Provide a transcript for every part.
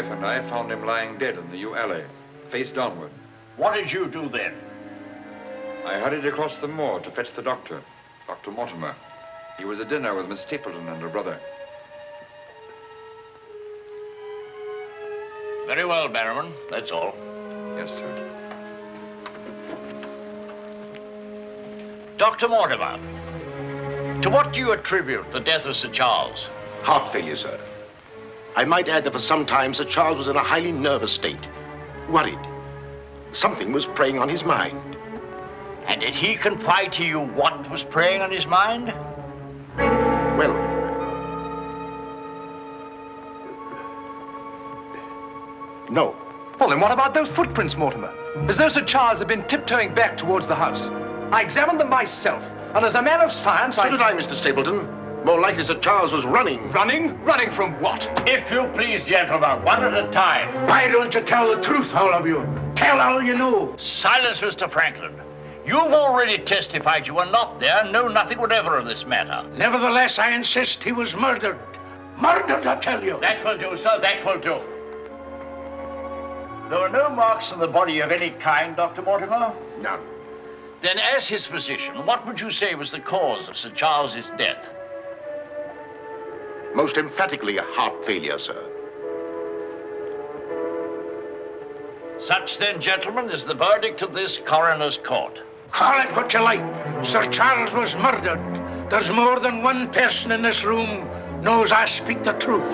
wife and I found him lying dead in the yew alley, face downward. What did you do then? I hurried across the moor to fetch the doctor, Dr. Mortimer. He was at dinner with Miss Stapleton and her brother. Very well, Barrowman. That's all. Yes, sir. Dr. Mortimer, to what do you attribute the death of Sir Charles? Heart failure, sir. I might add that for some time Sir Charles was in a highly nervous state. Worried. Something was preying on his mind. And did he confide to you what was preying on his mind? Well, no. Well, then what about those footprints, Mortimer? As though Sir Charles had been tiptoeing back towards the house. I examined them myself, and as a man of science, So did I, Mr. Stapleton. More likely Sir Charles was running. Running? Running from what? If you please, gentlemen, one at a time. Why don't you tell the truth, all of you? Tell all you know. Silence, Mr. Franklin. You've already testified you were not there and know nothing whatever of this matter. Nevertheless, I insist he was murdered. Murdered, I tell you. That will do, sir, that will do. There were no marks on the body of any kind, Dr. Mortimer? None. Then, as his physician, what would you say was the cause of Sir Charles's death? Most emphatically a heart failure, sir. Such, then, gentlemen, is the verdict of this coroner's court. Call it what you like. Sir Charles was murdered. There's more than one person in this room knows I speak the truth.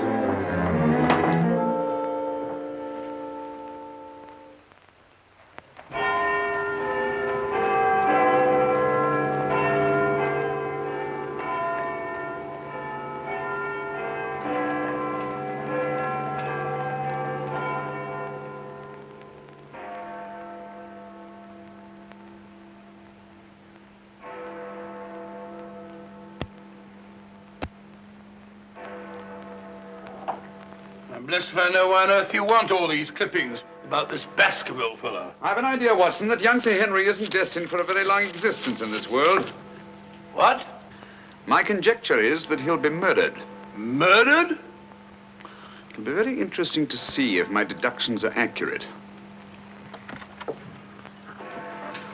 I'm blessed if I know why on earth you want all these clippings about this Baskerville fellow. I've an idea, Watson, that young Sir Henry isn't destined for a very long existence in this world. What? My conjecture is that he'll be murdered. Murdered? It'll be very interesting to see if my deductions are accurate.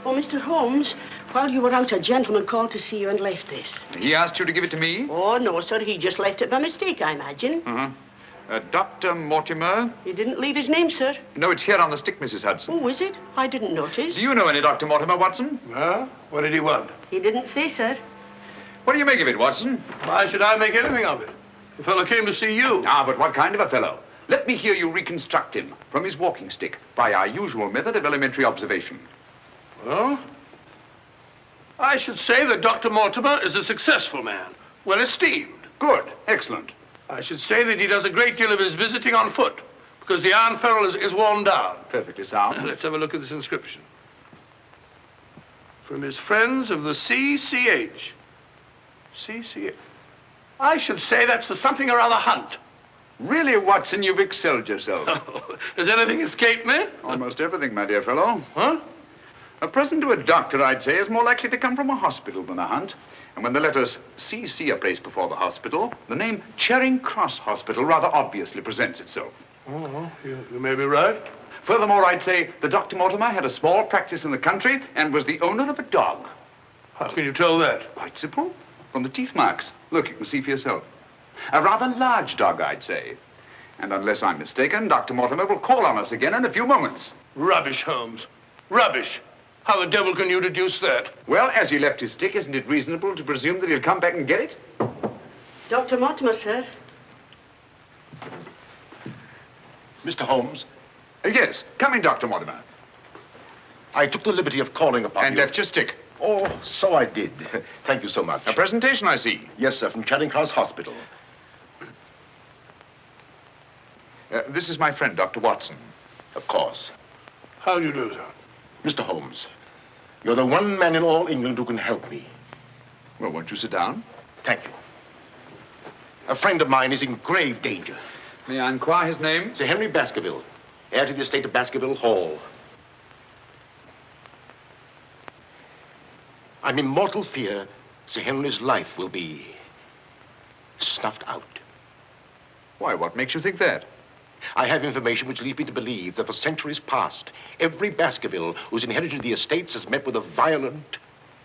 Oh, Mr. Holmes, while you were out, a gentleman called to see you and left this. He asked you to give it to me? Oh, no, sir. He just left it by mistake, I imagine. Uh-huh. Dr. Mortimer? He didn't leave his name, sir. No, it's here on the stick, Mrs. Hudson. Oh, is it? I didn't notice. Do you know any Dr. Mortimer, Watson? Huh? What did he want? He didn't say, sir. What do you make of it, Watson? Why should I make anything of it? The fellow came to see you. Ah, but what kind of a fellow? Let me hear you reconstruct him from his walking stick by our usual method of elementary observation. Well, I should say that Dr. Mortimer is a successful man, well esteemed. Good. Excellent. I should say that he does a great deal of his visiting on foot, because the iron ferrule is worn down. Perfectly sound. Let's have a look at this inscription. From his friends of the CCH. CCH. I should say that's the something or other hunt. Really, Watson, you've excelled yourself. Has anything escaped me? Almost everything, my dear fellow. Huh? A present to a doctor, I'd say, is more likely to come from a hospital than a hunt. And when the letters CC are placed before the hospital, the name Charing Cross Hospital rather obviously presents itself. Oh, you may be right. Furthermore, I'd say that Dr. Mortimer had a small practice in the country and was the owner of a dog. How can you tell that? Quite simple. From the teeth marks. Look, you can see for yourself. A rather large dog, I'd say. And unless I'm mistaken, Dr. Mortimer will call on us again in a few moments. Rubbish, Holmes. Rubbish. How the devil can you deduce that? Well, as he left his stick, isn't it reasonable to presume that he'll come back and get it? Dr. Mortimer, sir. Mr. Holmes, Yes. Come in, Dr. Mortimer. I took the liberty of calling upon And you. left your stick. Oh, so I did. Thank you so much. A presentation, I see. Yes, sir, from Charing Cross Hospital. This is my friend, Dr. Watson. Of course. How do you do, sir? Mr. Holmes, you're the one man in all England who can help me. Well, won't you sit down? Thank you. A friend of mine is in grave danger. May I inquire his name? Sir Henry Baskerville, heir to the estate of Baskerville Hall. I'm in mortal fear Sir Henry's life will be snuffed out. Why, what makes you think that? I have information which leads me to believe that for centuries past, every Baskerville who's inherited the estates has met with a violent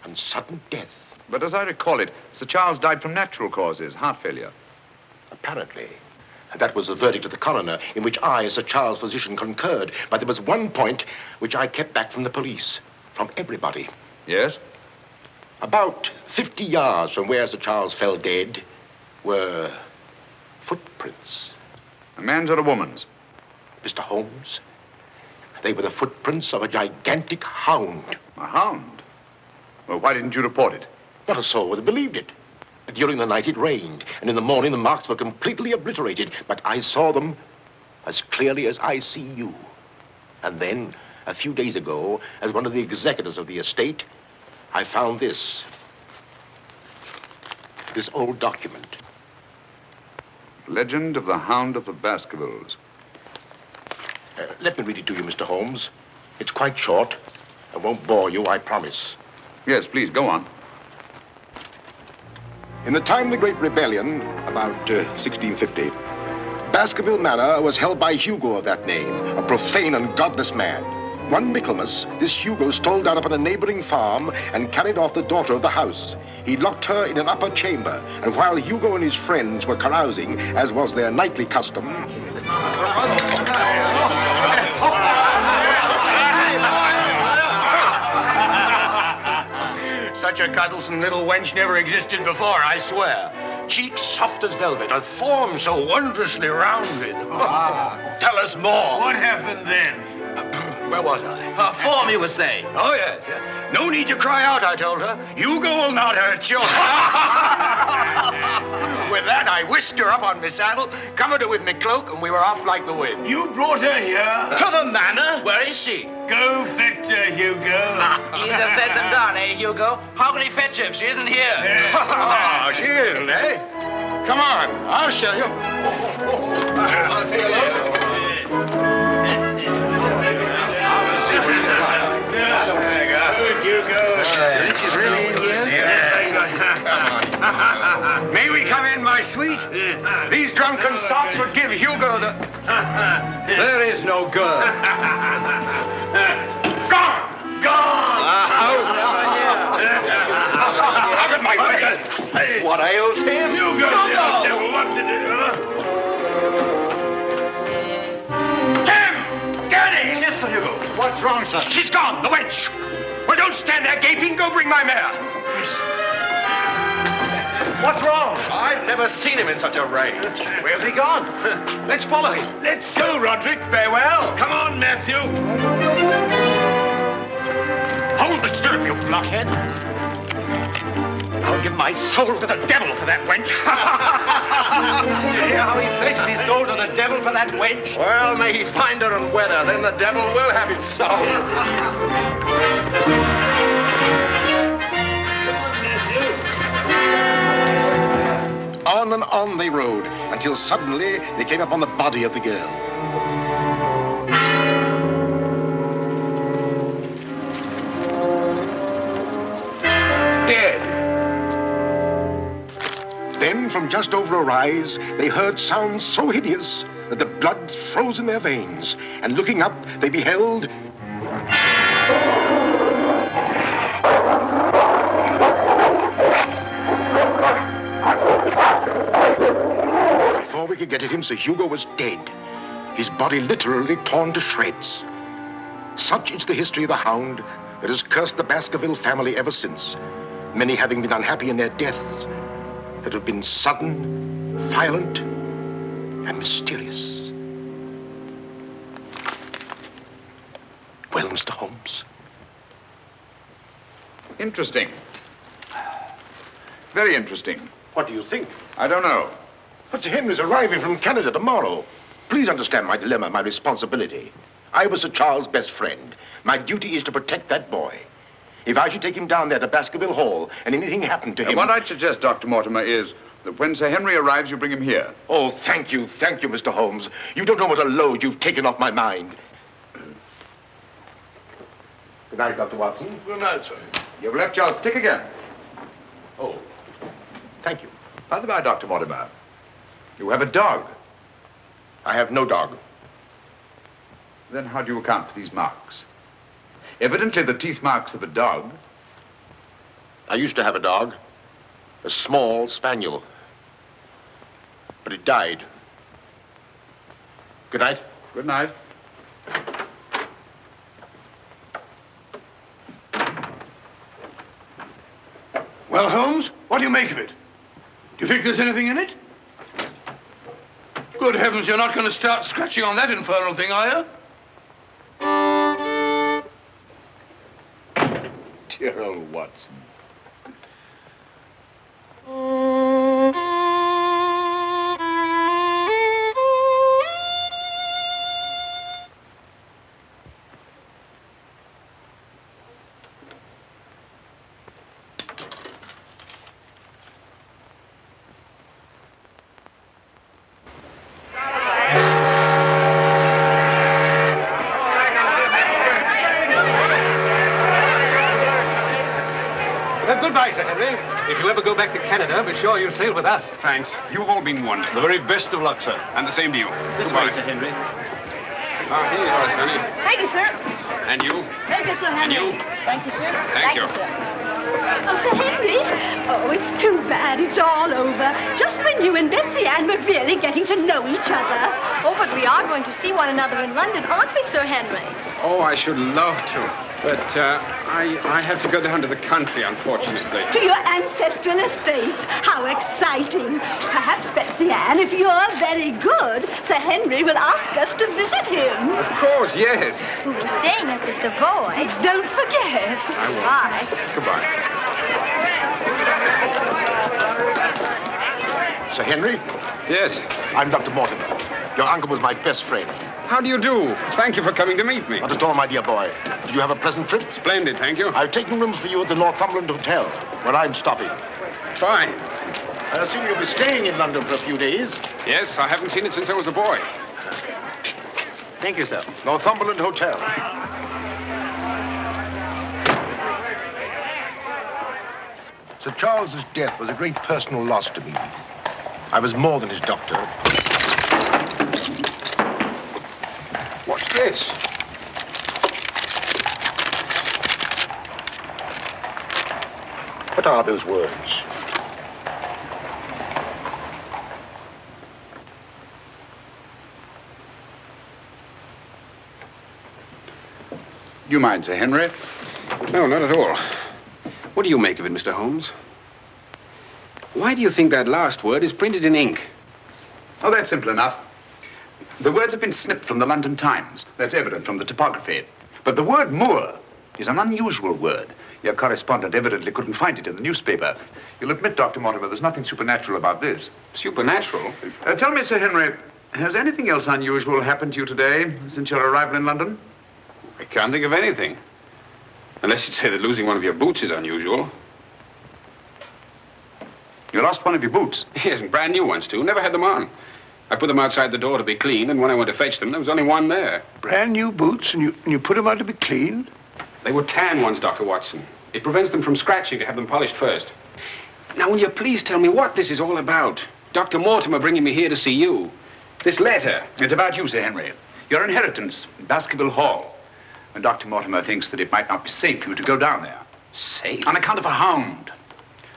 and sudden death. But as I recall it, Sir Charles died from natural causes, heart failure. Apparently. And that was the verdict of the coroner, in which I, as Sir Charles' physician, concurred. But there was one point which I kept back from the police, from everybody. Yes? About 50 yards from where Sir Charles fell dead were footprints. A man's or a woman's? Mr. Holmes, they were the footprints of a gigantic hound. A hound? Well, why didn't you report it? Not a soul would have believed it. During the night it rained, and in the morning the marks were completely obliterated, but I saw them as clearly as I see you. And then, a few days ago, as one of the executors of the estate, I found this old document. Legend of the Hound of the Baskervilles. Let me read it to you, Mr. Holmes. It's quite short. I won't bore you, I promise. Yes, please, go on. In the time of the Great Rebellion, about 1650, Baskerville Manor was held by Hugo of that name, a profane and godless man. One Michaelmas, this Hugo stole down upon a neighboring farm and carried off the daughter of the house. He locked her in an upper chamber, and while Hugo and his friends were carousing, as was their nightly custom, Such a cuddlesome little wench never existed before, I swear. Cheeks soft as velvet, a form so wondrously rounded. Tell us more. What happened then? Where was I? Her form, you were saying. Oh, yes. No need to cry out, I told her. Hugo will not hurt you. With that, I whisked her up on my saddle, covered her with my cloak, and we were off like the wind. You brought her here? To the manor? Where is she? Go fetch her, Hugo. Easier said than done, eh, Hugo? How can he fetch her if she isn't here? Oh, she isn't, eh? Come on, I'll show you. I'll take a look. She's really in here? May we come in, my sweet? These drunken sots would give Hugo the... There is no girl. Gone! Gone! Out of my way! What ails him? Hugo! What did it, Tim! Get in! Yes, sir, Hugo. What's wrong, sir? She's gone, the wench! Well, don't stand there gaping. Go bring my mare. What's wrong? I've never seen him in such a rage. Where's he gone? Let's follow him. Let's go, Roderick. Farewell. Come on, Matthew. Hold the stirrup, you blockhead. I'll give my soul to the devil for that wench. Did you hear how he pledged his soul to the devil for that wench? Well, may he find her and wed her, then the devil will have his soul. on and on they rode, until suddenly they came upon the body of the girl. Dead. Then, from just over a rise, they heard sounds so hideous that the blood froze in their veins. And looking up, they beheld... Before we could get at him, Sir Hugo was dead. His body literally torn to shreds. Such is the history of the Hound that has cursed the Baskerville family ever since, many having been unhappy in their deaths that have been sudden, violent, and mysterious. Well, Mr. Holmes? Interesting. Very interesting. What do you think? I don't know. But Sir Henry's arriving from Canada tomorrow. Please understand my dilemma, my responsibility. I was Sir Charles' best friend. My duty is to protect that boy. If I should take him down there to Baskerville Hall and anything happened to him... What I'd suggest, Dr. Mortimer, is that when Sir Henry arrives, you bring him here. Oh, thank you, Mr. Holmes. You don't know what a load you've taken off my mind. Good night, Dr. Watson. Good night, sir. You've left your stick again. Oh, thank you. By the by, Dr. Mortimer, you have a dog. I have no dog. Then how do you account for these marks? Evidently the teeth marks of a dog. I used to have a dog, a small spaniel, but it died. Good night. Good night. Well, Holmes, what do you make of it? Do you think there's anything in it? Good heavens, you're not going to start scratching on that infernal thing, are you? Dear old Watson. Goodbye, Sir Henry. If you ever go back to Canada, be sure you sail with us. Thanks. You've all been wonderful. The very best of luck, sir. And the same to you. This Goodbye. way, Sir Henry. Here you are, Sonny. Thank you, sir. And you? Thank you, Sir Henry. And you? Thank you, sir. Thank you. sir. Oh, Sir Henry. Oh, it's too bad. It's all over. Just when you and Bessie Ann were really getting to know each other. Oh, but we are going to see one another in London, aren't we, Sir Henry? Oh, I should love to. But I have to go down to the country, unfortunately. To your ancestral estate. How exciting. Perhaps, Bessie Ann, if you're very good, Sir Henry will ask us to visit him. Of course, yes. We're staying at the Savoy. Don't forget. I will. Bye. Goodbye. Sir Henry, Yes. I'm Dr. Mortimer. Your uncle was my best friend. How do you do? Thank you for coming to meet me. Not at all, my dear boy. Did you have a pleasant trip? Splendid, thank you. I've taken rooms for you at the Northumberland Hotel, where I'm stopping. Fine. I assume you'll be staying in London for a few days. Yes, I haven't seen it since I was a boy. Thank you, sir. Northumberland Hotel. Sir Charles's death was a great personal loss to me. I was more than his doctor. What's this? What are those words? Do you mind, Sir Henry? No, not at all. What do you make of it, Mr. Holmes? Why do you think that last word is printed in ink? Oh, that's simple enough. The words have been snipped from the London Times. That's evident from the typography. But the word moor is an unusual word. Your correspondent evidently couldn't find it in the newspaper. You'll admit, Dr. Mortimer, there's nothing supernatural about this. Supernatural? Tell me, Sir Henry, has anything else unusual happened to you today since your arrival in London? I can't think of anything. Unless you'd say that losing one of your boots is unusual. You lost one of your boots. Yes, and brand new ones, too. Never had them on. I put them outside the door to be cleaned, and when I went to fetch them, there was only one there. Brand new boots, and you put them out to be cleaned? They were tan ones, Dr. Watson. It prevents them from scratching to have them polished first. Now, will you please tell me what this is all about? Dr. Mortimer bringing me here to see you. This letter. It's about you, Sir Henry. Your inheritance in Baskerville Hall. And Dr. Mortimer thinks that it might not be safe for you to go down there. Safe? On account of a hound.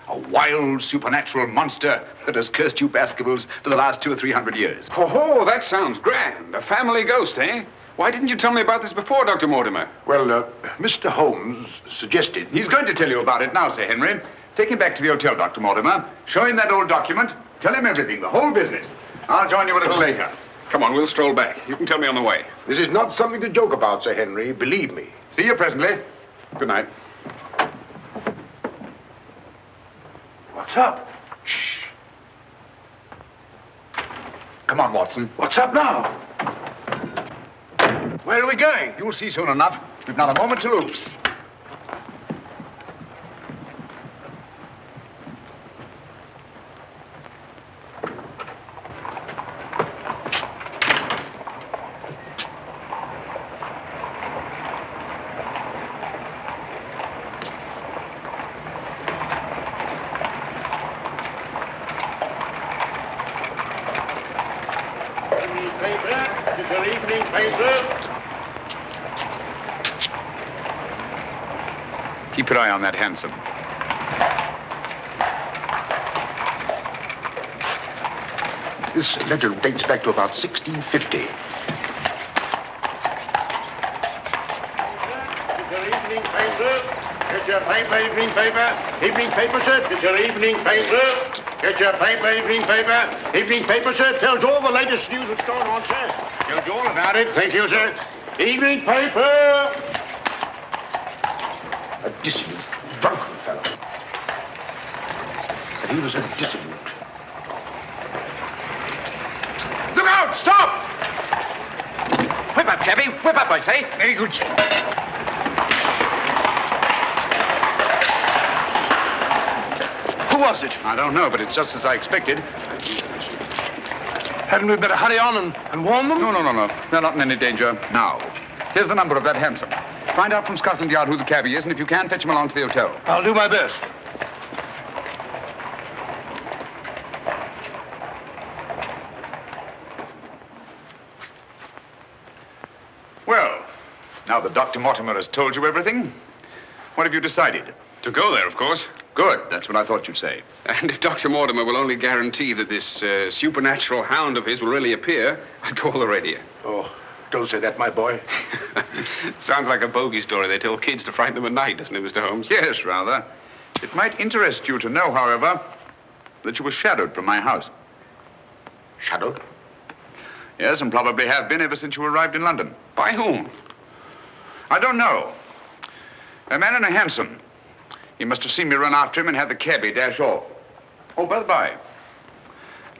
A wild, supernatural monster that has cursed you Baskervilles for the last 200 or 300 years. Oh, that sounds grand. A family ghost, eh? Why didn't you tell me about this before, Dr. Mortimer? Well, Mr. Holmes suggested... He's going to tell you about it now, Sir Henry. Take him back to the hotel, Dr. Mortimer. Show him that old document. Tell him everything, the whole business. I'll join you a little later. Come on, we'll stroll back. You can tell me on the way. This is not something to joke about, Sir Henry. Believe me. See you presently. Good night. What's up? Shh. Come on, Watson. What's up now? Where are we going? You'll see soon enough. We've not a moment to lose. Keep your eye on that hansom. This letter dates back to about 1650. Evening paper. Get your paper, evening paper. Evening paper, sir. Get your evening paper. Get your paper, evening paper. Evening paper, sir. Tells all the latest news that's going on, sir. Tells you all about it. Thank you, sir. Evening paper. A dissolute, drunken fellow. And he was a dissolute. Look out! Stop! Whip up, cabby. Whip up, I say. Very good, sir. Who was it? I don't know, but it's just as I expected. Hadn't we better hurry on and warn them? No. They're not in any danger now. Here's the number of that hansom. Find out from Scotland Yard who the cabby is, and if you can, fetch him along to the hotel. I'll do my best. Well, now that Dr. Mortimer has told you everything, what have you decided? To go there, of course. Good. That's what I thought you'd say. And if Dr. Mortimer will only guarantee that this supernatural hound of his will really appear, I'd go all the readier. Oh, don't say that, my boy. Sounds like a bogey story they tell kids to frighten them at night, doesn't it, Mr. Holmes? Yes, rather. It might interest you to know, however, that you were shadowed from my house. Shadowed? Yes, and probably have been ever since you arrived in London. By whom? I don't know. A man in a hansom. He must have seen me run after him and had the cabby dash off. Oh, by the by,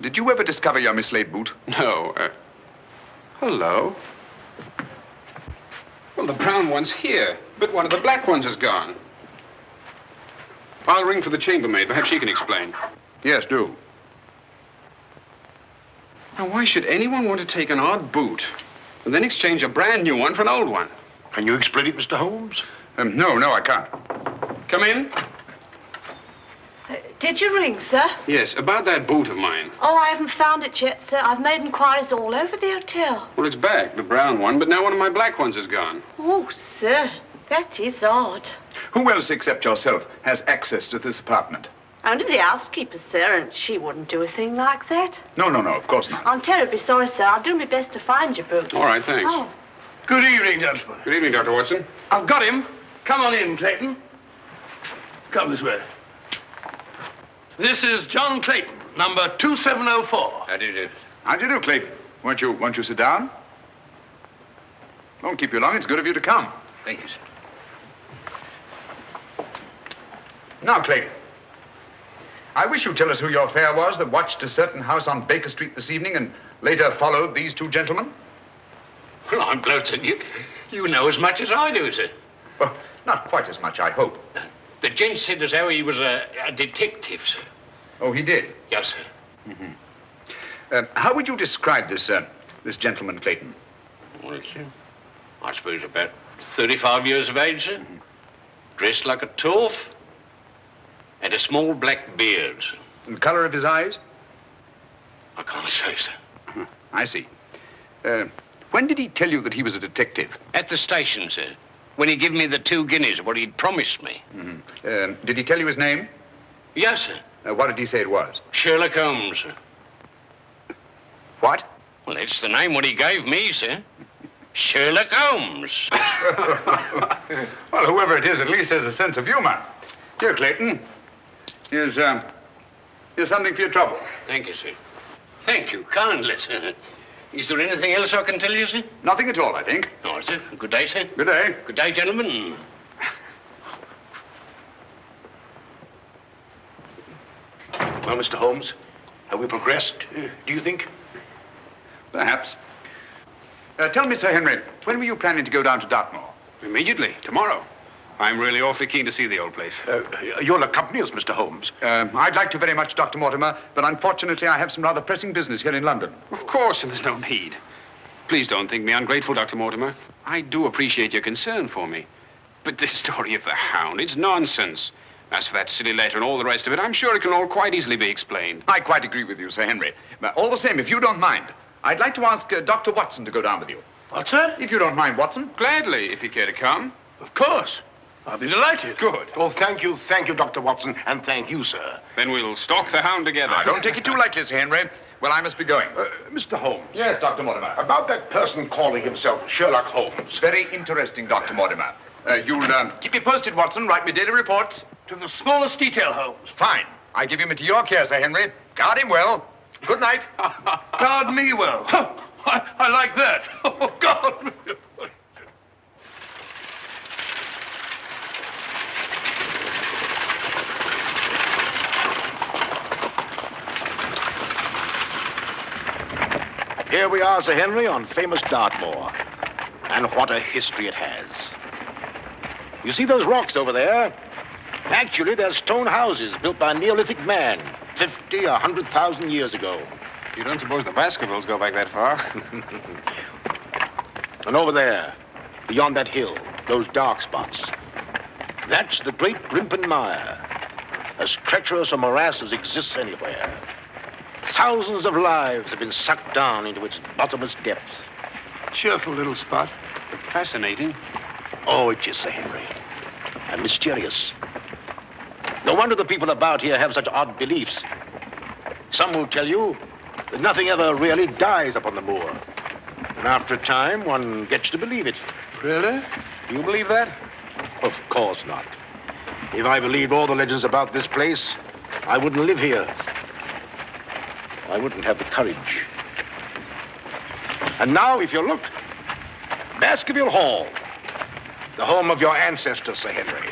did you ever discover your mislaid boot? No. Hello? Well, the brown one's here, but one of the black ones is gone. I'll ring for the chambermaid. Perhaps she can explain. Yes, do. Now, why should anyone want to take an odd boot and then exchange a brand new one for an old one? Can you explain it, Mr. Holmes? No, I can't. Come in. Did you ring, sir? Yes, about that boot of mine. Oh, I haven't found it yet, sir. I've made inquiries all over the hotel. Well, it's back, the brown one, but now one of my black ones is gone. Oh, sir, that is odd. Who else except yourself has access to this apartment? Only the housekeeper, sir, and she wouldn't do a thing like that. No, of course not. I'm terribly sorry, sir. I'll do my best to find your boot. All right, thanks. Oh. Good evening, gentlemen. Good evening, Dr. Watson. I've got him. Come on in, Clayton. Come this way. This is John Clayton, number 2704. How do you do? How do you do, Clayton? Won't you sit down? Won't keep you long. It's good of you to come. Thank you, sir. Now, Clayton, I wish you'd tell us who your fare was that watched a certain house on Baker Street this evening and later followed these two gentlemen. Well, I'm glad to you know as much as I do, sir. Well, not quite as much, I hope. The gent said as how he was a detective, sir. Oh, he did? Yes, sir. How would you describe this gentleman, Clayton? Well, it's, I suppose about 35 years of age, sir. Dressed like a toff. And a small black beard, sir. And the color of his eyes? I can't say, sir. I see. When did he tell you that he was a detective? At the station, sir. When he gave me the 2 guineas, what he'd promised me. Did he tell you his name? Yes, sir. What did he say it was? Sherlock Holmes, sir. What? Well, that's the name what he gave me, sir. Sherlock Holmes. Well, whoever it is at least has a sense of humor. Here, Clayton. Here's something for your trouble. Thank you, sir. Thank you kindly, sir. Is there anything else I can tell you, sir? Nothing at all, I think. All right, sir. Good day, sir. Good day. Good day, gentlemen. Well, Mr. Holmes, have we progressed, do you think? Perhaps. Tell me, Sir Henry, when were you planning to go down to Dartmoor? Immediately, tomorrow. I'm really awfully keen to see the old place. You'll accompany us, Mr. Holmes. I'd like to very much, Dr. Mortimer, but unfortunately I have some rather pressing business here in London. Of course, and there's no need. Please don't think me ungrateful, Dr. Mortimer. I do appreciate your concern for me. But this story of the Hound, it's nonsense. As for that silly letter and all the rest of it, I'm sure it can all quite easily be explained. I quite agree with you, Sir Henry. But all the same, if you don't mind, I'd like to ask Dr. Watson to go down with you. What, sir? If you don't mind, Watson. Gladly, if you care to come. Of course. I'll be delighted. Good. Oh, thank you, Dr. Watson, and thank you, sir. Then we'll stalk the Hound together. Now, don't take it too lightly, Sir Henry. Well, I must be going. Mr. Holmes. Yes, Dr. Mortimer. About that person calling himself Sherlock Holmes. Very interesting, Dr. Mortimer. You'll keep me posted, Watson. Write me daily reports. To the smallest detail, Holmes. Fine. I give him into your care, Sir Henry. Guard him well. Good night. Guard me well. I like that. Oh, God. Here we are, Sir Henry, on famous Dartmoor. And what a history it has. You see those rocks over there? Actually, they're stone houses built by a Neolithic man 50, 100,000 years ago. You don't suppose the Baskervilles go back that far? And over there, beyond that hill, those dark spots, that's the great Grimpen Mire, as treacherous a morass as exists anywhere. Thousands of lives have been sucked down into its bottomless depths. Cheerful little spot. Fascinating. Oh, it is, Sir Henry. And mysterious. No wonder the people about here have such odd beliefs. Some will tell you that nothing ever really dies up on the moor. And after a time, one gets to believe it. Really? Do you believe that? Of course not. If I believed all the legends about this place, I wouldn't live here. I wouldn't have the courage. And now, if you look, Baskerville Hall, the home of your ancestors, Sir Henry.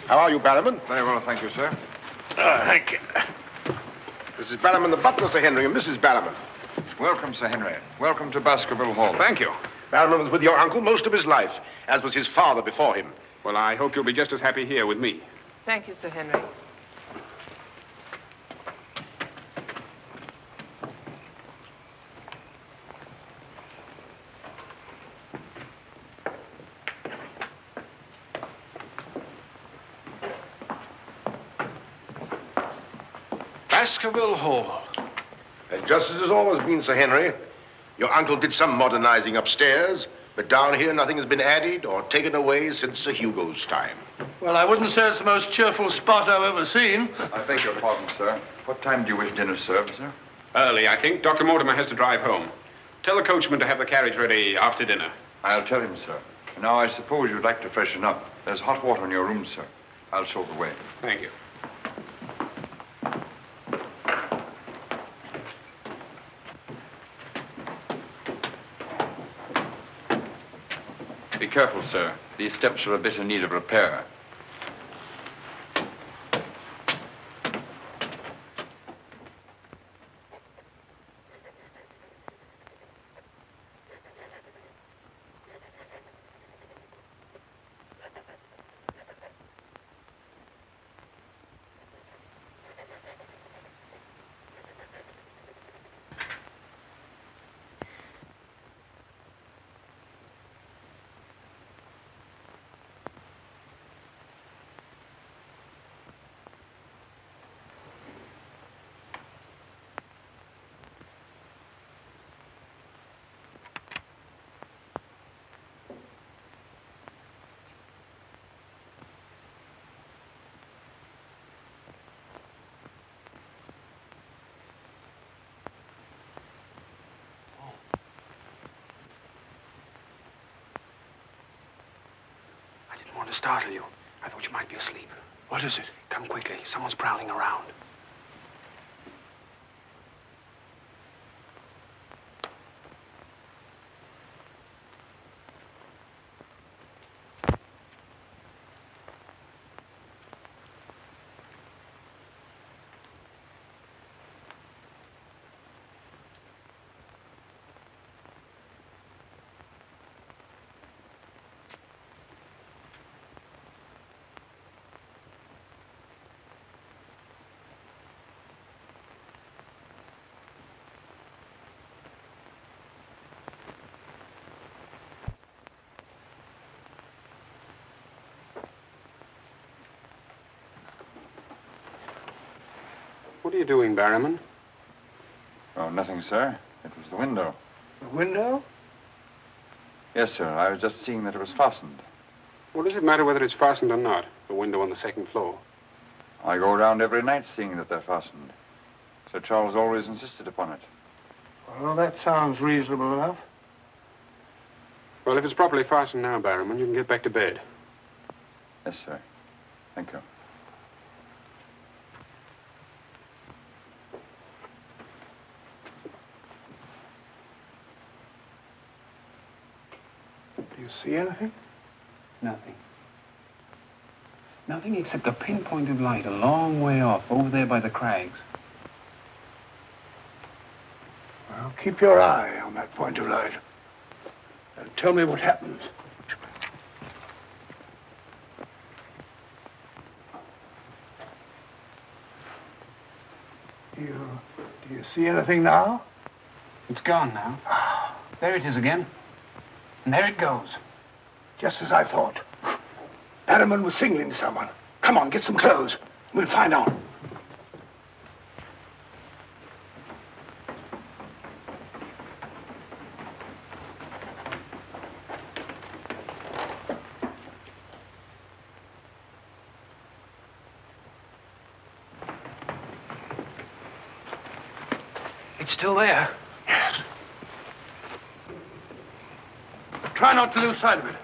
How are you, Barrowman? Very well, thank you, sir. Thank you. This is Barrowman the butler, Sir Henry, and Mrs. Barrowman. Welcome, Sir Henry. Welcome to Baskerville Hall. Thank you. Barrowman was with your uncle most of his life, as was his father before him. Well, I hope you'll be just as happy here with me. Thank you, Sir Henry. Baskerville Hall. And just as it's always been, Sir Henry, your uncle did some modernizing upstairs, but down here nothing has been added or taken away since Sir Hugo's time. Well, I wouldn't say it's the most cheerful spot I've ever seen. I beg your pardon, sir. What time do you wish dinner served, sir? Early, I think. Dr. Mortimer has to drive home. Tell the coachman to have the carriage ready after dinner. I'll tell him, sir. Now, I suppose you'd like to freshen up. There's hot water in your room, sir. I'll show the way. Thank you. Be careful, sir. These steps are a bit in need of repair. I didn't want to startle you. I thought you might be asleep. What is it? Come quickly. Someone's prowling around. What are you doing, Barrowman? Oh, nothing, sir. It was the window. The window? Yes, sir. I was just seeing that it was fastened. What does it matter whether it's fastened or not? The window on the second floor. I go around every night seeing that they're fastened. Sir Charles always insisted upon it. Well, that sounds reasonable enough. Well, if it's properly fastened now, Barrowman, you can get back to bed. Yes, sir. Thank you. Do you see anything? Nothing. Nothing except a pinpointed light a long way off, over there by the crags. Well, keep your eye on that point of light. And tell me what happens. Do you see anything now? It's gone now. There it is again. And there it goes. Just as I thought. Barrowman was signaling to someone. Come on, get some clothes. We'll find out. It's still there. Yes. Try not to lose sight of it.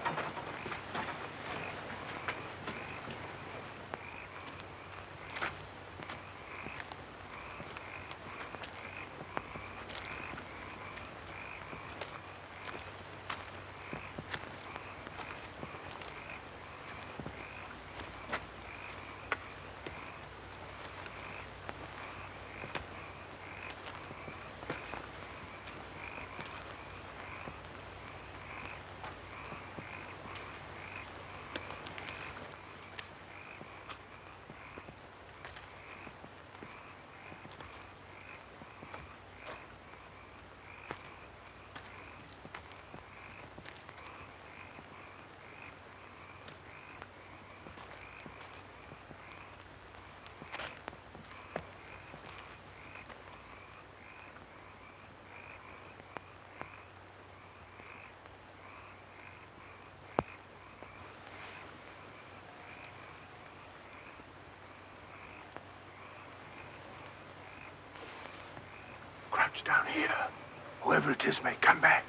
Crouch down here. Whoever it is may come back.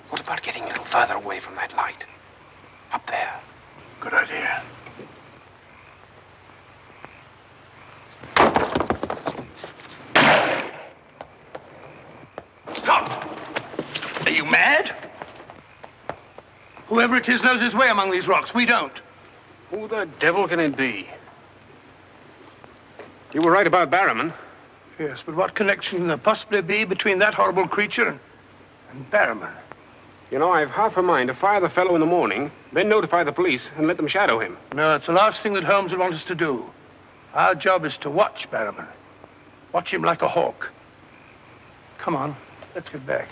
What about getting a little further away from that light? Up there. Good idea. Stop! Are you mad? Whoever it is knows his way among these rocks. We don't. Who the devil can it be? You were right about Barrowman. Yes, but what connection can there possibly be between that horrible creature and Barrowman? You know, I've half a mind to fire the fellow in the morning, then notify the police and let them shadow him. No, it's the last thing that Holmes would want us to do. Our job is to watch Barrowman. Watch him like a hawk. Come on, let's get back.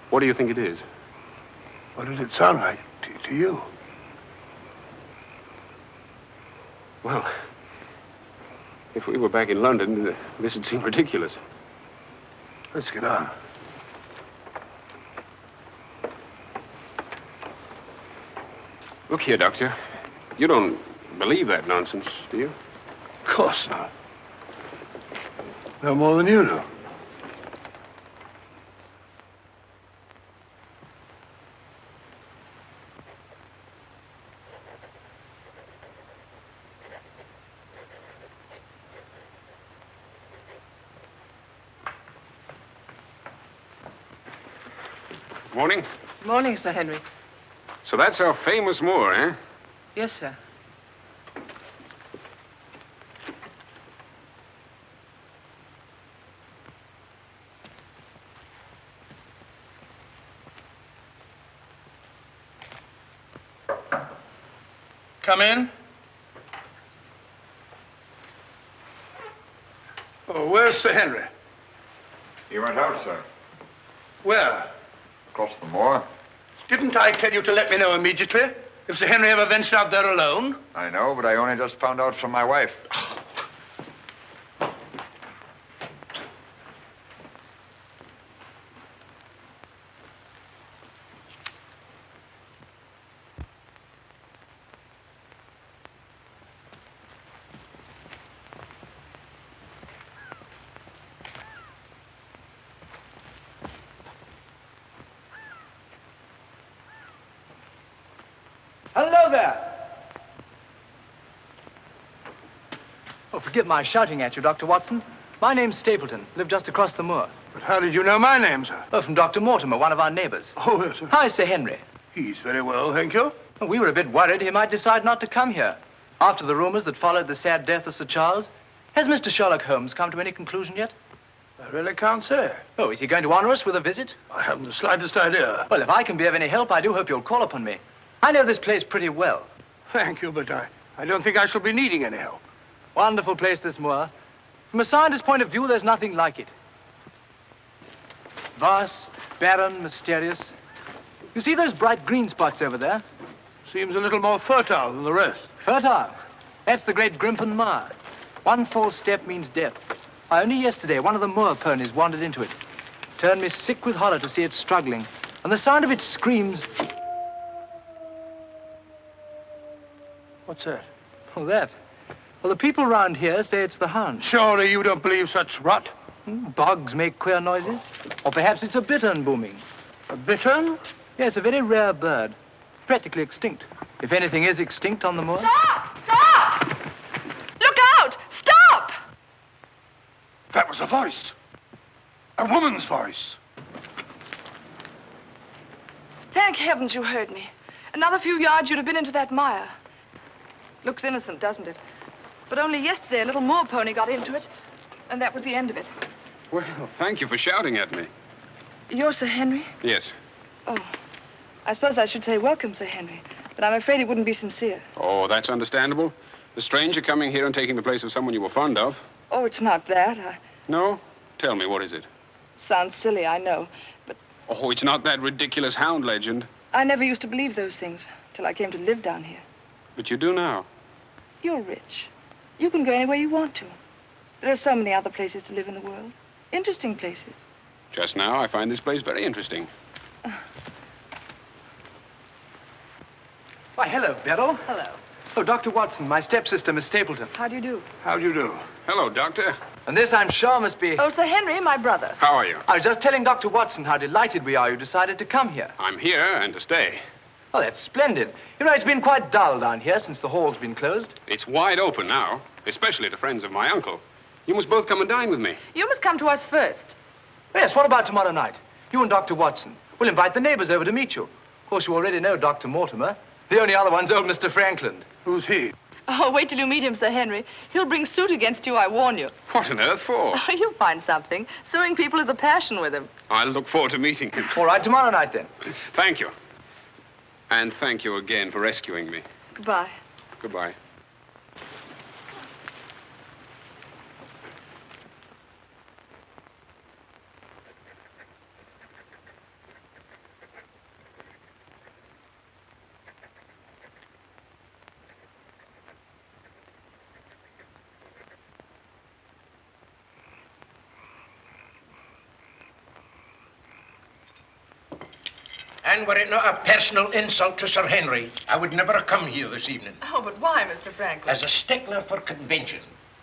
What do you think it is? What did it sound like to you? Well, if we were back in London, this would seem ridiculous. Let's get on. Look here, Doctor. You don't believe that nonsense, do you? Of course not. No more than you do. Morning. Morning, Sir Henry. So that's our famous Moor, eh? Yes, sir. Come in. Oh, where's Sir Henry? He went out, sir. Where? Across the moor. Didn't I tell you to let me know immediately if Sir Henry ever ventured out there alone? I know, but I only just found out from my wife. Hello there. Oh, forgive my shouting at you, Dr. Watson. My name's Stapleton. Live just across the moor. But how did you know my name, sir? Oh, from Dr. Mortimer, one of our neighbors. Oh, yes, sir. Hi, Sir Henry. He's very well, thank you. Well, we were a bit worried he might decide not to come here. After the rumors that followed the sad death of Sir Charles, has Mr. Sherlock Holmes come to any conclusion yet? I really can't say. Oh, is he going to honor us with a visit? I haven't the slightest idea. Well, if I can be of any help, I do hope you'll call upon me. I know this place pretty well. Thank you, but I don't think I shall be needing any help. Wonderful place, this moor. From a scientist's point of view, there's nothing like it. Vast, barren, mysterious. You see those bright green spots over there? Seems a little more fertile than the rest. Fertile? That's the great Grimpen Moor. One false step means death. Only yesterday, one of the moor ponies wandered into it. Turned me sick with horror to see it struggling. And the sound of its screams... What's that? Oh, that? Well, the people round here say it's the Hound. Surely you don't believe such rot? Bogs make queer noises. Or perhaps it's a bittern booming. A bittern? Yes, a very rare bird. Practically extinct. If anything is extinct on the moor. Stop! Stop! Look out! Stop! That was a voice. A woman's voice. Thank heavens you heard me. Another few yards, you'd have been into that mire. Looks innocent, doesn't it? But only yesterday, a little moor pony got into it, and that was the end of it. Well, thank you for shouting at me. You're Sir Henry? Yes. Oh, I suppose I should say welcome, Sir Henry, but I'm afraid it wouldn't be sincere. Oh, that's understandable. The stranger coming here and taking the place of someone you were fond of. Oh, it's not that. No? Tell me, what is it? Sounds silly, I know, but Oh, it's not that ridiculous Hound legend. I never used to believe those things till I came to live down here. But you do now. You're rich. You can go anywhere you want to. There are so many other places to live in the world. Interesting places. Just now, I find this place very interesting. Why, hello, Beryl. Hello. Oh, Dr. Watson, my stepsister, Miss Stapleton. How do you do? How do you do? Hello, Doctor. And this, I'm sure, must be... Oh, Sir Henry, my brother. How are you? I was just telling Dr. Watson how delighted we are you decided to come here. I'm here and to stay. Oh, that's splendid. You know, it's been quite dull down here since the hall's been closed. It's wide open now, especially to friends of my uncle. You must both come and dine with me. You must come to us first. Yes, what about tomorrow night? You and Dr. Watson. We'll invite the neighbors over to meet you. Of course, you already know Dr. Mortimer. The only other one's old Mr. Franklin. Who's he? Oh, wait till you meet him, Sir Henry. He'll bring suit against you, I warn you. What on earth for? You'll find something. Suing people is a passion with him. I'll look forward to meeting him. All right, tomorrow night, then. Thank you. And thank you again for rescuing me. Goodbye. Goodbye. And were it not a personal insult to Sir Henry, I would never have come here this evening. Oh, but why, Mr. Franklin? As a stickler for convention,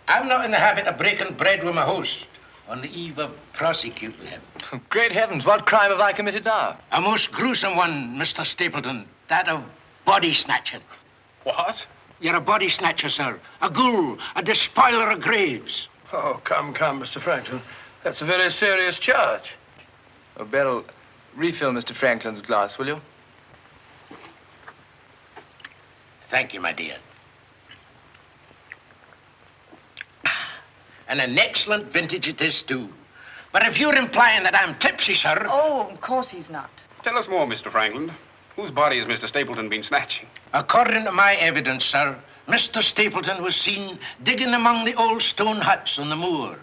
I'm not in the habit of breaking bread with my host on the eve of prosecuting him. Great heavens, what crime have I committed now? A most gruesome one, Mr. Stapleton. That of body snatching. What? You're a body snatcher, sir. A ghoul, a despoiler of graves. Oh, come, Mr. Franklin. That's a very serious charge. Oh, Beryl, Refill Mr. Franklin's glass, will you? Thank you, my dear. And an excellent vintage it is, too. But if you're implying that I'm tipsy, sir... Oh, of course he's not. Tell us more, Mr. Franklin. Whose body has Mr. Stapleton been snatching? According to my evidence, sir, Mr. Stapleton was seen digging among the old stone huts on the moor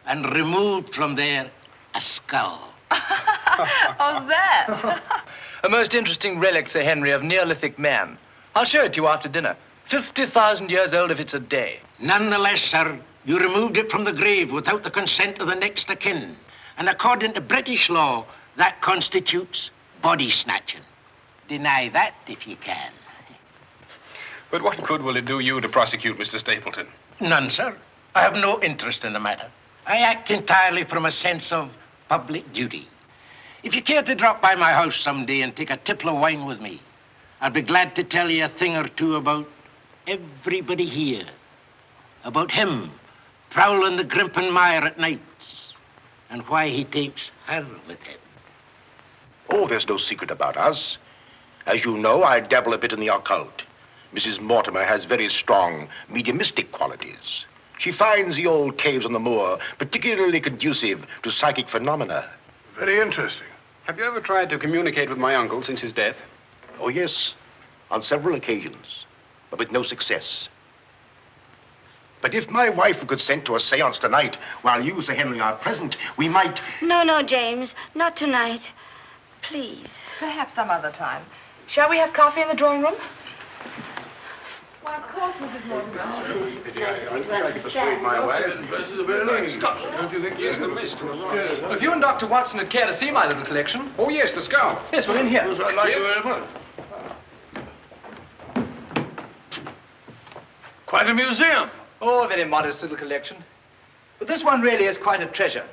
and removed from there a skull. Oh, that. A most interesting relic, Sir Henry, of Neolithic man. I'll show it to you after dinner. 50,000 years old if it's a day. Nonetheless, sir, you removed it from the grave without the consent of the next of kin. And according to British law, that constitutes body snatching. Deny that if you can. But what good will it do you to prosecute Mr. Stapleton? None, sir. I have no interest in the matter. I act entirely from a sense of public duty. If you care to drop by my house someday and take a tipple of wine with me, I'd be glad to tell you a thing or two about everybody here. About him prowling the Grimpen Mire at nights and why he takes her with him. Oh, there's no secret about us. As you know, I dabble a bit in the occult. Mrs. Mortimer has very strong mediumistic qualities. She finds the old caves on the moor particularly conducive to psychic phenomena. Very interesting. Have you ever tried to communicate with my uncle since his death? Oh, yes, on several occasions, but with no success. But if my wife would consent to a seance tonight, while you, Sir Henry, are present, we might... No, James, not tonight. Please. Perhaps some other time. Shall we have coffee in the drawing room? Why, of course, Mrs. Mortimer. I could persuade my wife. Don't you think? Yes, the mist. Well, if you and Dr. Watson would care to see my little collection. Oh, yes, the skull. Yes, we're in here. I'd like you very much. Quite a museum. Oh, a very modest little collection. But this one really is quite a treasure.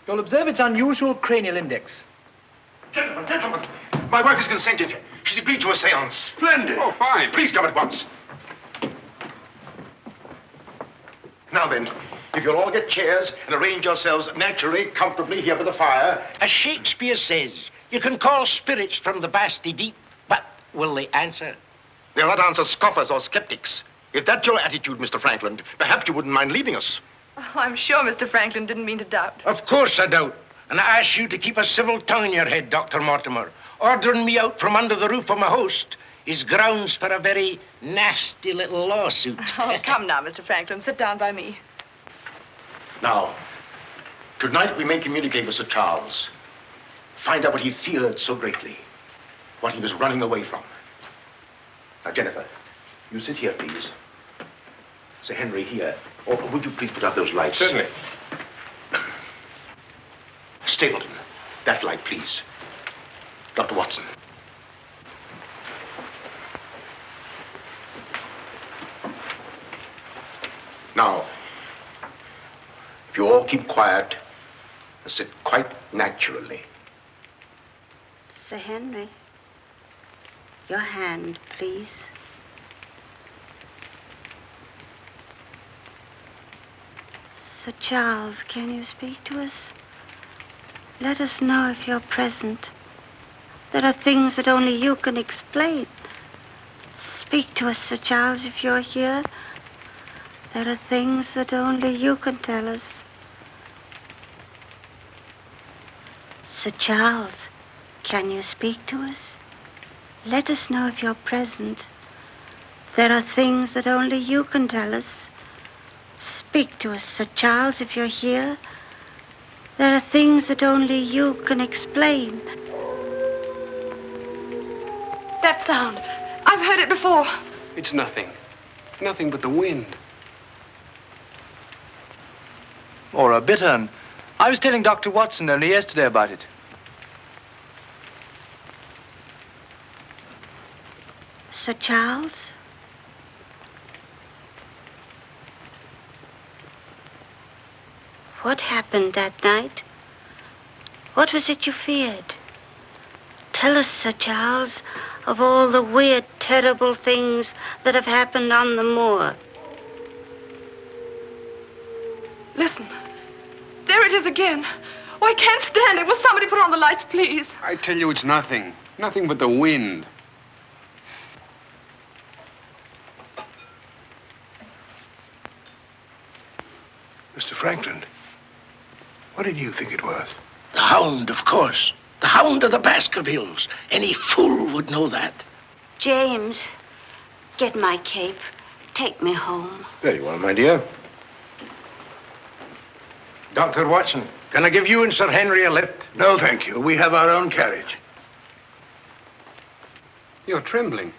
You'll observe its unusual cranial index. Gentlemen, my wife has consented. She's agreed to a seance. Splendid. Oh, fine. Please come at once. Now then, if you'll all get chairs and arrange yourselves naturally, comfortably here by the fire. As Shakespeare says, you can call spirits from the vasty deep, but will they answer? They'll not answer scoffers or skeptics. If that's your attitude, Mr. Franklin, perhaps you wouldn't mind leaving us. Oh, I'm sure Mr. Franklin didn't mean to doubt. Of course I don't. And I ask you to keep a civil tongue in your head, Dr. Mortimer. Ordering me out from under the roof of my host is grounds for a very nasty little lawsuit. Oh, come now, Mr. Franklin. Sit down by me. Now, tonight we may communicate with Sir Charles. Find out what he feared so greatly. What he was running away from. Now, Jennifer, you sit here, please. Sir Henry, here. Or would you please put out those lights? Certainly. Stapleton, that light, please. Dr. Watson. Now, if you all keep quiet and sit quite naturally. Sir Henry, your hand, please. Sir Charles, can you speak to us? Let us know if you're present. There are things that only you can explain. Speak to us, Sir Charles, if you're here. There are things that only you can tell us. Sir Charles, can you speak to us? Let us know if you're present. There are things that only you can tell us. Speak to us, Sir Charles, if you're here. There are things that only you can explain. That sound. I've heard it before. It's nothing. Nothing but the wind. Or a bittern. I was telling Dr. Watson only yesterday about it. Sir Charles? What happened that night? What was it you feared? Tell us, Sir Charles, of all the weird, terrible things that have happened on the moor. Listen. There it is again. Oh, I can't stand it. Will somebody put on the lights, please? I tell you, it's nothing. Nothing but the wind. Mr. Franklin, what did you think it was? The Hound, of course. The Hound of the Baskervilles. Any fool would know that. James, get my cape. Take me home. Very well, my dear. Dr. Watson, can I give you and Sir Henry a lift? No, thank you. We have our own carriage. You're trembling.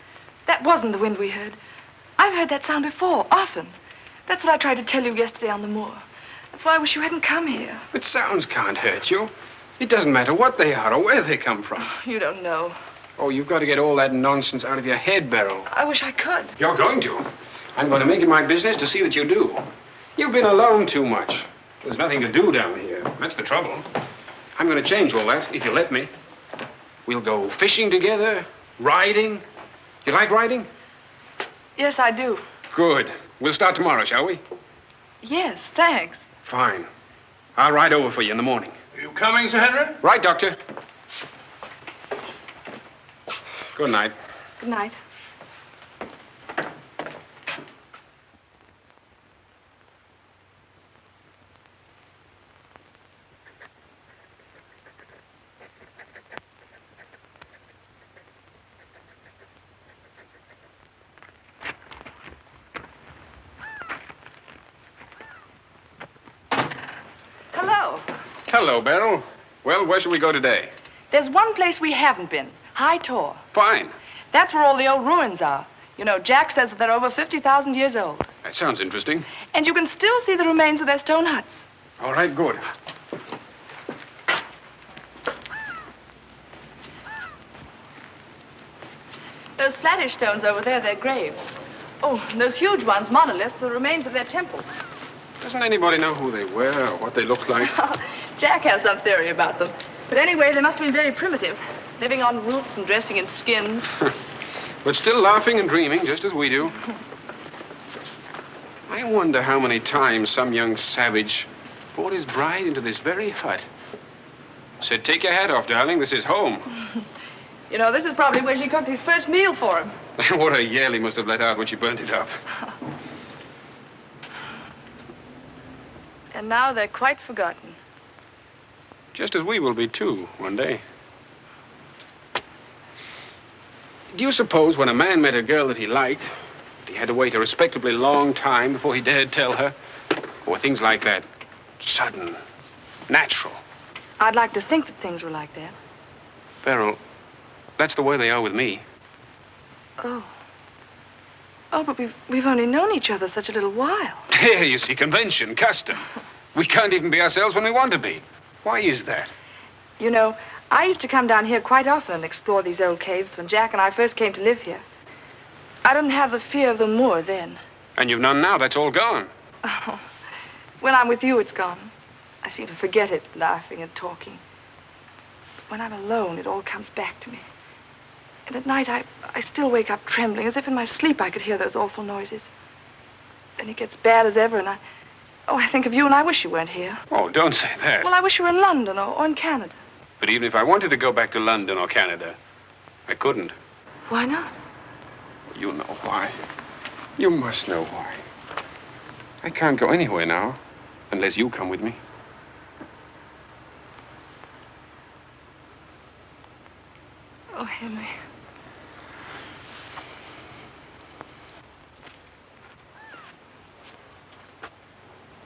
That wasn't the wind we heard. I've heard that sound before, often. That's what I tried to tell you yesterday on the moor. That's why I wish you hadn't come here. But sounds can't hurt you. It doesn't matter what they are or where they come from. You don't know. Oh, you've got to get all that nonsense out of your head, Beryl. I wish I could. You're going to. I'm going to make it my business to see that you do. You've been alone too much. There's nothing to do down here. That's the trouble. I'm going to change all that, if you let me. We'll go fishing together, riding. You like riding? Yes, I do. Good. We'll start tomorrow, shall we? Yes, thanks. Fine. I'll ride over for you in the morning. Are you coming, Sir Henry? Right, Doctor. Good night. Good night. Hello. Hello, Beryl. Well, where shall we go today? There's one place we haven't been. High Tor. Fine. That's where all the old ruins are. You know, Jack says that they're over 50,000 years old. That sounds interesting. And you can still see the remains of their stone huts. All right, good. Those flattish stones over there, they're graves. Oh, and those huge ones, monoliths, are the remains of their temples. Doesn't anybody know who they were or what they looked like? Jack has some theory about them. But anyway, they must have been very primitive, living on roots and dressing in skins. But still laughing and dreaming, just as we do. I wonder how many times some young savage brought his bride into this very hut. Said, take your hat off, darling, this is home. You know, this is probably where she cooked his first meal for him. What a yell he must have let out when she burnt it up. And now they're quite forgotten. Just as we will be, too, one day. Do you suppose when a man met a girl that he liked, he had to wait a respectably long time before he dared tell her? Or things like that, sudden, natural? I'd like to think that things were like that. Beryl, that's the way they are with me. Oh. Oh, but we've only known each other such a little while. There, you see, convention, custom. We can't even be ourselves when we want to be. Why is that? You know, I used to come down here quite often and explore these old caves when Jack and I first came to live here. I didn't have the fear of the moor then. And you've none now. That's all gone. Oh, when I'm with you, it's gone. I seem to forget it, laughing and talking. But when I'm alone, it all comes back to me. And at night, I still wake up trembling, as if in my sleep I could hear those awful noises. Then it gets bad as ever, and I think of you, and I wish you weren't here. Oh, don't say that. Well, I wish you were in London or in Canada. But even if I wanted to go back to London or Canada, I couldn't. Why not? You know why. You must know why. I can't go anywhere now, unless you come with me. Oh, Henry.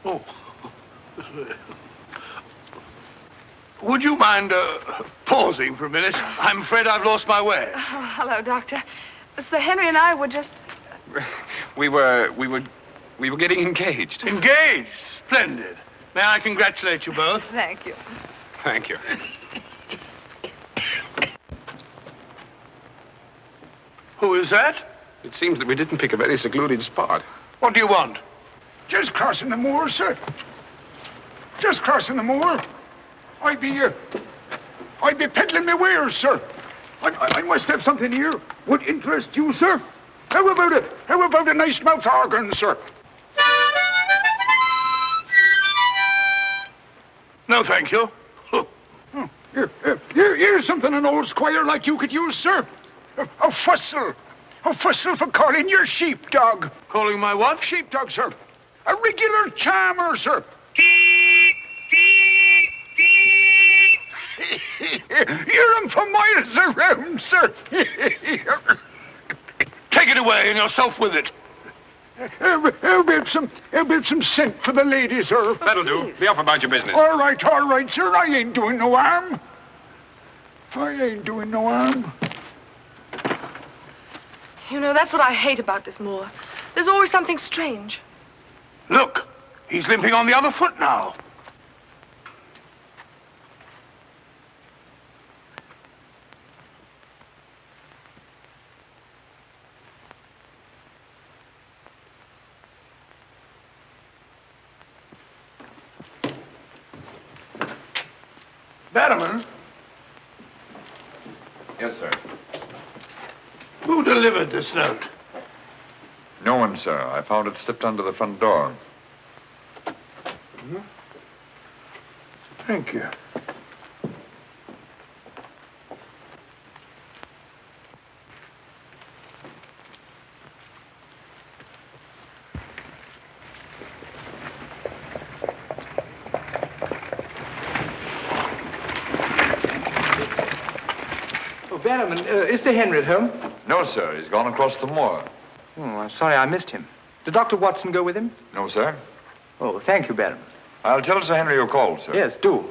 Oh. Would you mind pausing for a minute? I'm afraid I've lost my way. Oh, hello, Doctor. Sir Henry and I were just... We were getting engaged. Engaged? Splendid. May I congratulate you both? Thank you. Thank you. Who is that? It seems that we didn't pick a very secluded spot. What do you want? Just crossing the moor, sir. Just crossing the moor. I'd be peddling my wares, sir. I must have something here. Would interest you, sir? How about it? How about a nice mouth organ, sir? No, thank you. Here's something an old squire like you could use, sir. A whistle. A whistle for calling your sheepdog. Calling my what? Sheepdog, sir. A regular charmer, sir. Hear him for miles around, sir. Take it away and yourself with it. How about some scent for the lady, sir? That'll do. Be off about your business. All right, sir. I ain't doing no harm. I ain't doing no harm. You know, that's what I hate about this moor. There's always something strange. Look, he's limping on the other foot now. Batterman? Yes, sir. Who delivered this note? No one, sir. I found it slipped under the front door. Thank you. Batterman, is Sir Henry at home? No, sir. He's gone across the moor. Oh, I'm sorry I missed him. Did Dr. Watson go with him? No, sir. Oh, thank you, Batterman. I'll tell Sir Henry you called, sir. Yes, do.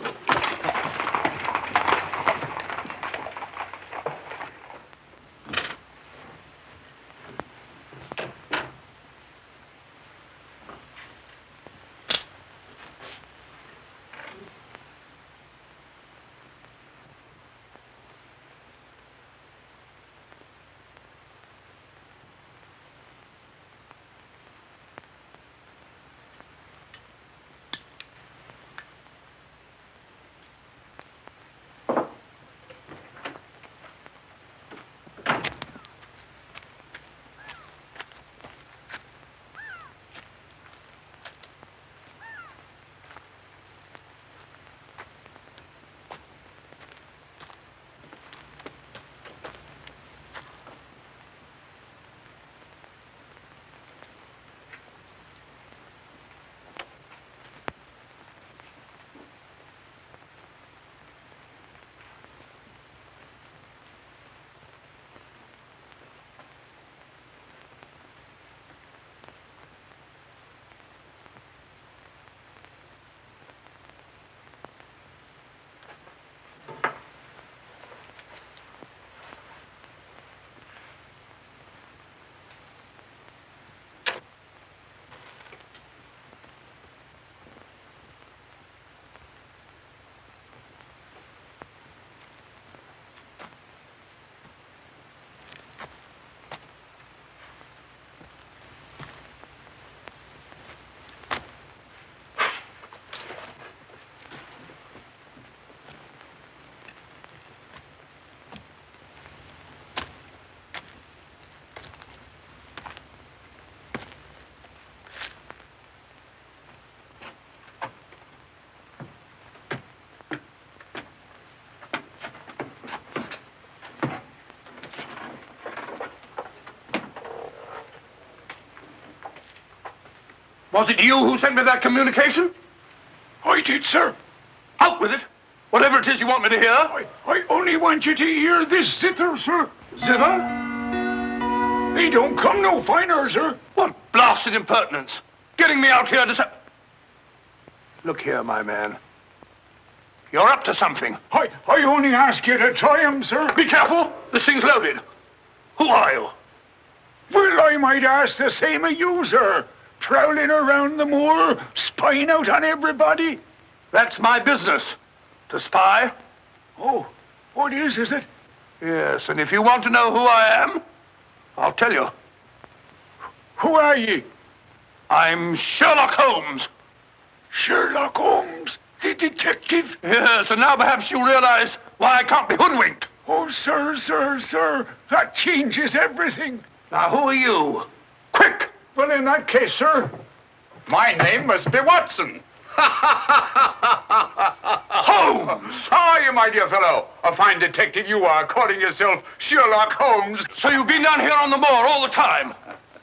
Was it you who sent me that communication? I did, sir. Out with it. Whatever it is you want me to hear. I only want you to hear this zither, sir. Zither? He don't come no finer, sir. What blasted impertinence. Getting me out here to say... Look here, my man. You're up to something. I only ask you to try him, sir. Be careful. This thing's loaded. Who are you? Well, I might ask the same of you, sir. Prowling around the moor, spying out on everybody. That's my business. To spy. Oh, what is it? Yes, and if you want to know who I am, I'll tell you. Who are ye? I'm Sherlock Holmes. Sherlock Holmes, the detective? Yes, and now perhaps you'll realize why I can't be hoodwinked. Oh, sir, that changes everything. Now, who are you? Quick! Well, in that case, sir... My name must be Watson. Holmes! How are you, my my dear fellow. A fine detective you are, calling yourself Sherlock Holmes. So you've been down here on the moor all the time?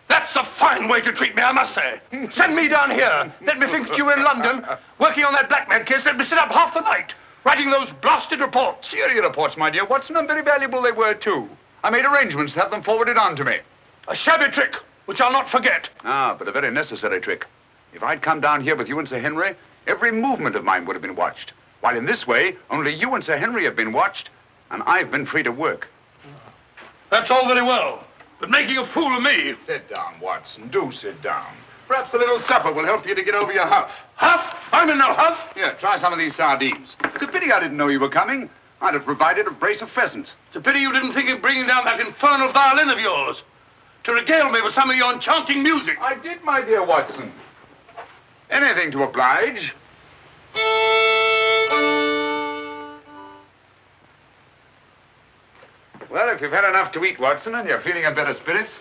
That's a fine way to treat me, I must say. Send me down here. Let me think that you were in London, working on that blackmail case. Let me sit up half the night, writing those blasted reports. Theory reports, my dear Watson, and very valuable they were, too. I made arrangements to have them forwarded on to me. A shabby trick, which I'll not forget. Ah, but a very necessary trick. If I'd come down here with you and Sir Henry, every movement of mine would have been watched. While in this way, only you and Sir Henry have been watched, and I've been free to work. That's all very well, but making a fool of me... Sit down, Watson. Do sit down. Perhaps a little supper will help you to get over your huff. Huff? I'm in no huff. Here, try some of these sardines. It's a pity I didn't know you were coming. I'd have provided a brace of pheasant. It's a pity you didn't think of bringing down that infernal violin of yours to regale me with some of your enchanting music. I did, my dear Watson. Anything to oblige. Well, if you've had enough to eat, Watson, and you're feeling in better spirits,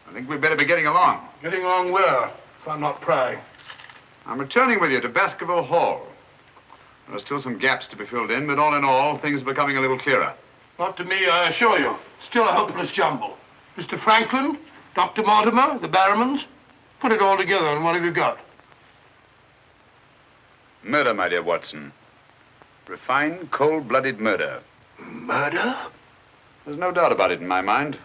I think we'd better be getting along. Getting along where, if I'm not prying? I'm returning with you to Baskerville Hall. There are still some gaps to be filled in, but all in all, things are becoming a little clearer. Not to me, I assure you. Still a hopeless jumble. Mr. Franklin, Dr. Mortimer, the Barrowmans. Put it all together, and what have you got? Murder, my dear Watson. Refined, cold-blooded murder. Murder? There's no doubt about it in my mind.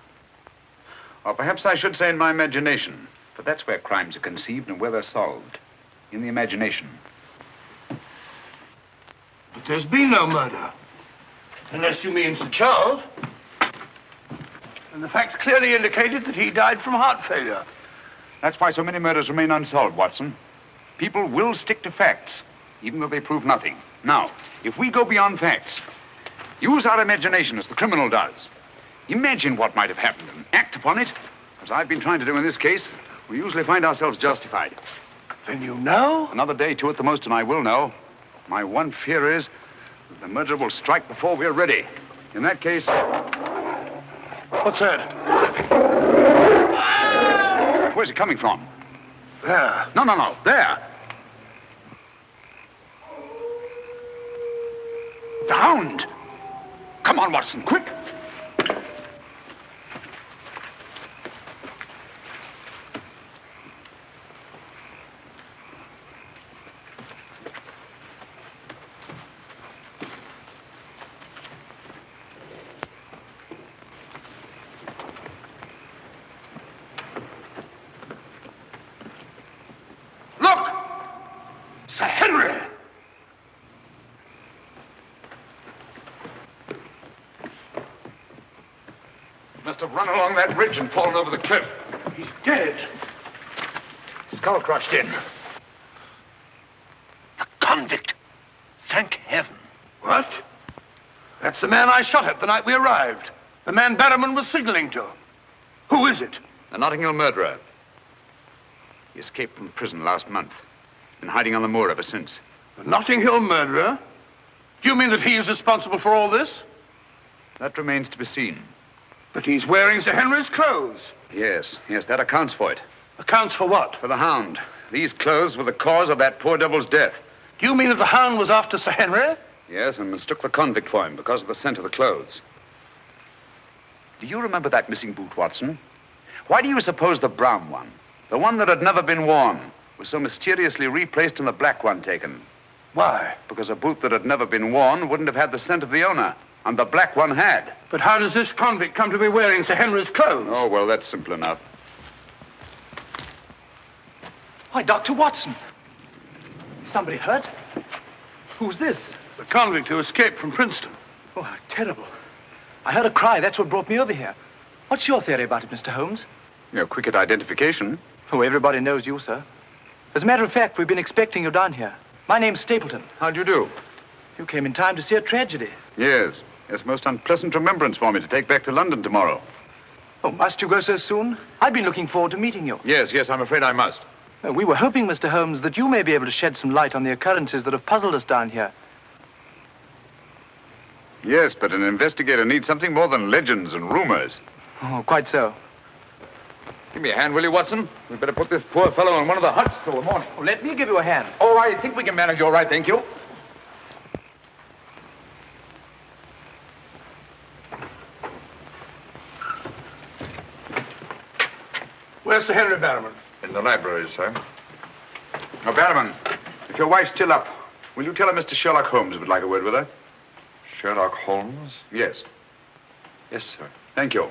Or perhaps I should say in my imagination. For that's where crimes are conceived and where they're solved. In the imagination. But there's been no murder. Unless you mean Sir Charles. And the facts clearly indicated that he died from heart failure. That's why so many murders remain unsolved, Watson. People will stick to facts, even though they prove nothing. Now, if we go beyond facts, use our imagination as the criminal does. Imagine what might have happened and act upon it, as I've been trying to do in this case. We usually find ourselves justified. Then you know? Another day, two at the most, and I will know. My one fear is that the murderer will strike before we're ready. In that case... What's that? Where's it coming from? There. No. There. The Hound. Come on, Watson, quick. Look! Sir Henry! Must have run along that ridge and fallen over the cliff. He's dead. Skull crushed in. The convict. Thank heaven. What? That's the man I shot at the night we arrived. The man Barrowman was signaling to. Who is it? A Notting Hill murderer. He escaped from prison last month. Been hiding on the moor ever since. The Notting Hill murderer? Do you mean that he is responsible for all this? That remains to be seen. But he's wearing Sir Henry's clothes. Yes, that accounts for it. Accounts for what? For the Hound. These clothes were the cause of that poor devil's death. Do you mean that the Hound was after Sir Henry? Yes, and mistook the convict for him because of the scent of the clothes. Do you remember that missing boot, Watson? Why do you suppose the brown one, the one that had never been worn, was so mysteriously replaced and the black one taken? Why? Because a boot that had never been worn wouldn't have had the scent of the owner, and the black one had. But how does this convict come to be wearing Sir Henry's clothes? Oh, well, that's simple enough. Why, Dr. Watson. Somebody hurt? Who's this? The convict who escaped from Princeton. Oh, how terrible. I heard a cry. That's what brought me over here. What's your theory about it, Mr. Holmes? You're quick at identification. Oh, everybody knows you, sir. As a matter of fact, we've been expecting you down here. My name's Stapleton. How'd you do? You came in time to see a tragedy. Yes, most unpleasant remembrance for me to take back to London tomorrow. Oh, must you go so soon? I've been looking forward to meeting you. Yes, I'm afraid I must. We were hoping, Mr. Holmes, that you may be able to shed some light on the occurrences that have puzzled us down here. Yes, but an investigator needs something more than legends and rumors. Oh, quite so. Give me a hand, will you, Watson? We'd better put this poor fellow in one of the huts till the morning. Oh, let me give you a hand. Oh, I think we can manage all right, thank you. Where's Sir Henry Barrowman? In the library, sir. Now, Barrowman, if your wife's still up, will you tell her Mr. Sherlock Holmes would like a word with her? Sherlock Holmes? Yes. Yes, sir. Thank you.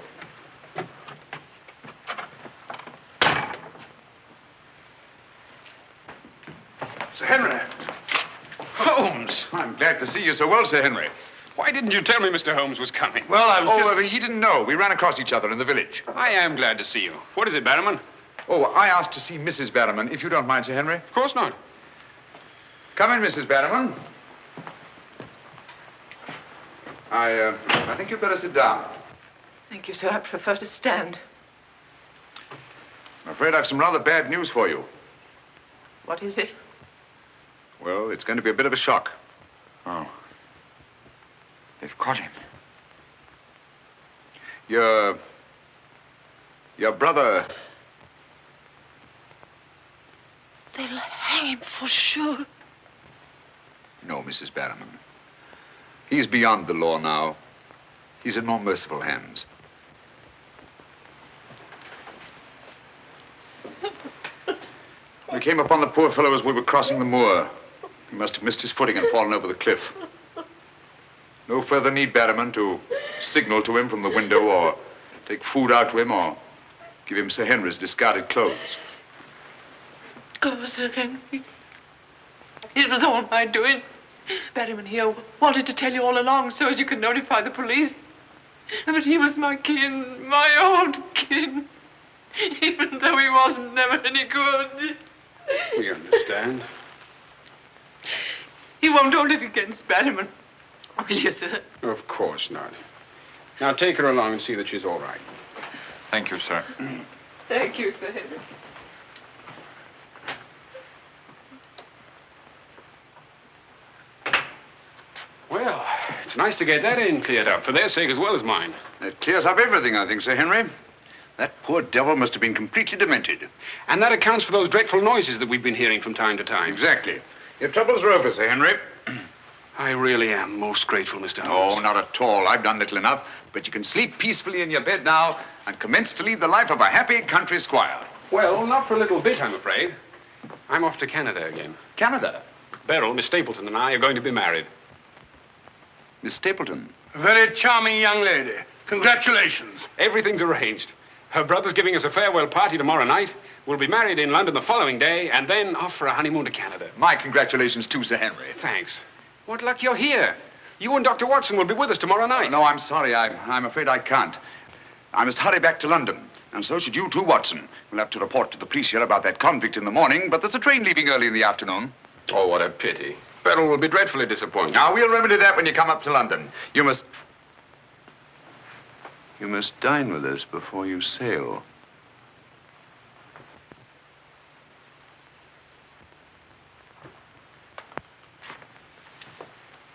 Sir Henry. Holmes! I'm glad to see you so well, Sir Henry. Why didn't you tell me Mr. Holmes was coming? Well, I was he didn't know. We ran across each other in the village. I am glad to see you. What is it, Barrowman? Oh, I asked to see Mrs. Barrowman, if you don't mind, Sir Henry. Of course not. Come in, Mrs. Barrowman. I think you'd better sit down. Thank you, sir. I prefer to stand. I'm afraid I've some rather bad news for you. What is it? Well, it's going to be a bit of a shock. Oh. They've caught him. Your brother... They'll hang him for sure. No, Mrs. Barrowman. He's beyond the law now. He's in more merciful hands. We came upon the poor fellow as we were crossing the moor. He must have missed his footing and fallen over the cliff. No further need, Barrowman, to signal to him from the window or take food out to him or give him Sir Henry's discarded clothes. Oh, Sir Henry. It was all my doing. Barrowman here wanted to tell you all along so as you could notify the police. But he was my kin, my old kin. Even though he wasn't never any good. We understand. You won't hold it against Barrowman, will you, sir? Of course not. Now take her along and see that she's all right. Thank you, sir. Thank you, Sir Henry. Well, it's nice to get that in cleared up, for their sake as well as mine. It clears up everything, I think, Sir Henry. That poor devil must have been completely demented. And that accounts for those dreadful noises that we've been hearing from time to time. Exactly. Your troubles are over, Sir Henry. I really am most grateful, Mr. Holmes. Oh, not at all. I've done little enough. But you can sleep peacefully in your bed now and commence to lead the life of a happy country squire. Well, not for a little bit, I'm afraid. I'm off to Canada again. Canada? Beryl, Miss Stapleton, and I are going to be married. Miss Stapleton? A very charming young lady. Congratulations. Everything's arranged. Her brother's giving us a farewell party tomorrow night. We'll be married in London the following day, and then off for a honeymoon to Canada. My congratulations too, Sir Henry. Thanks. What luck you're here. You and Dr. Watson will be with us tomorrow night. No, I'm sorry. I'm afraid I can't. I must hurry back to London. And so should you too, Watson. We'll have to report to the police here about that convict in the morning, but there's a train leaving early in the afternoon. Oh, what a pity. Beryl will be dreadfully disappointed. Now, we'll remedy that when you come up to London. You must dine with us before you sail.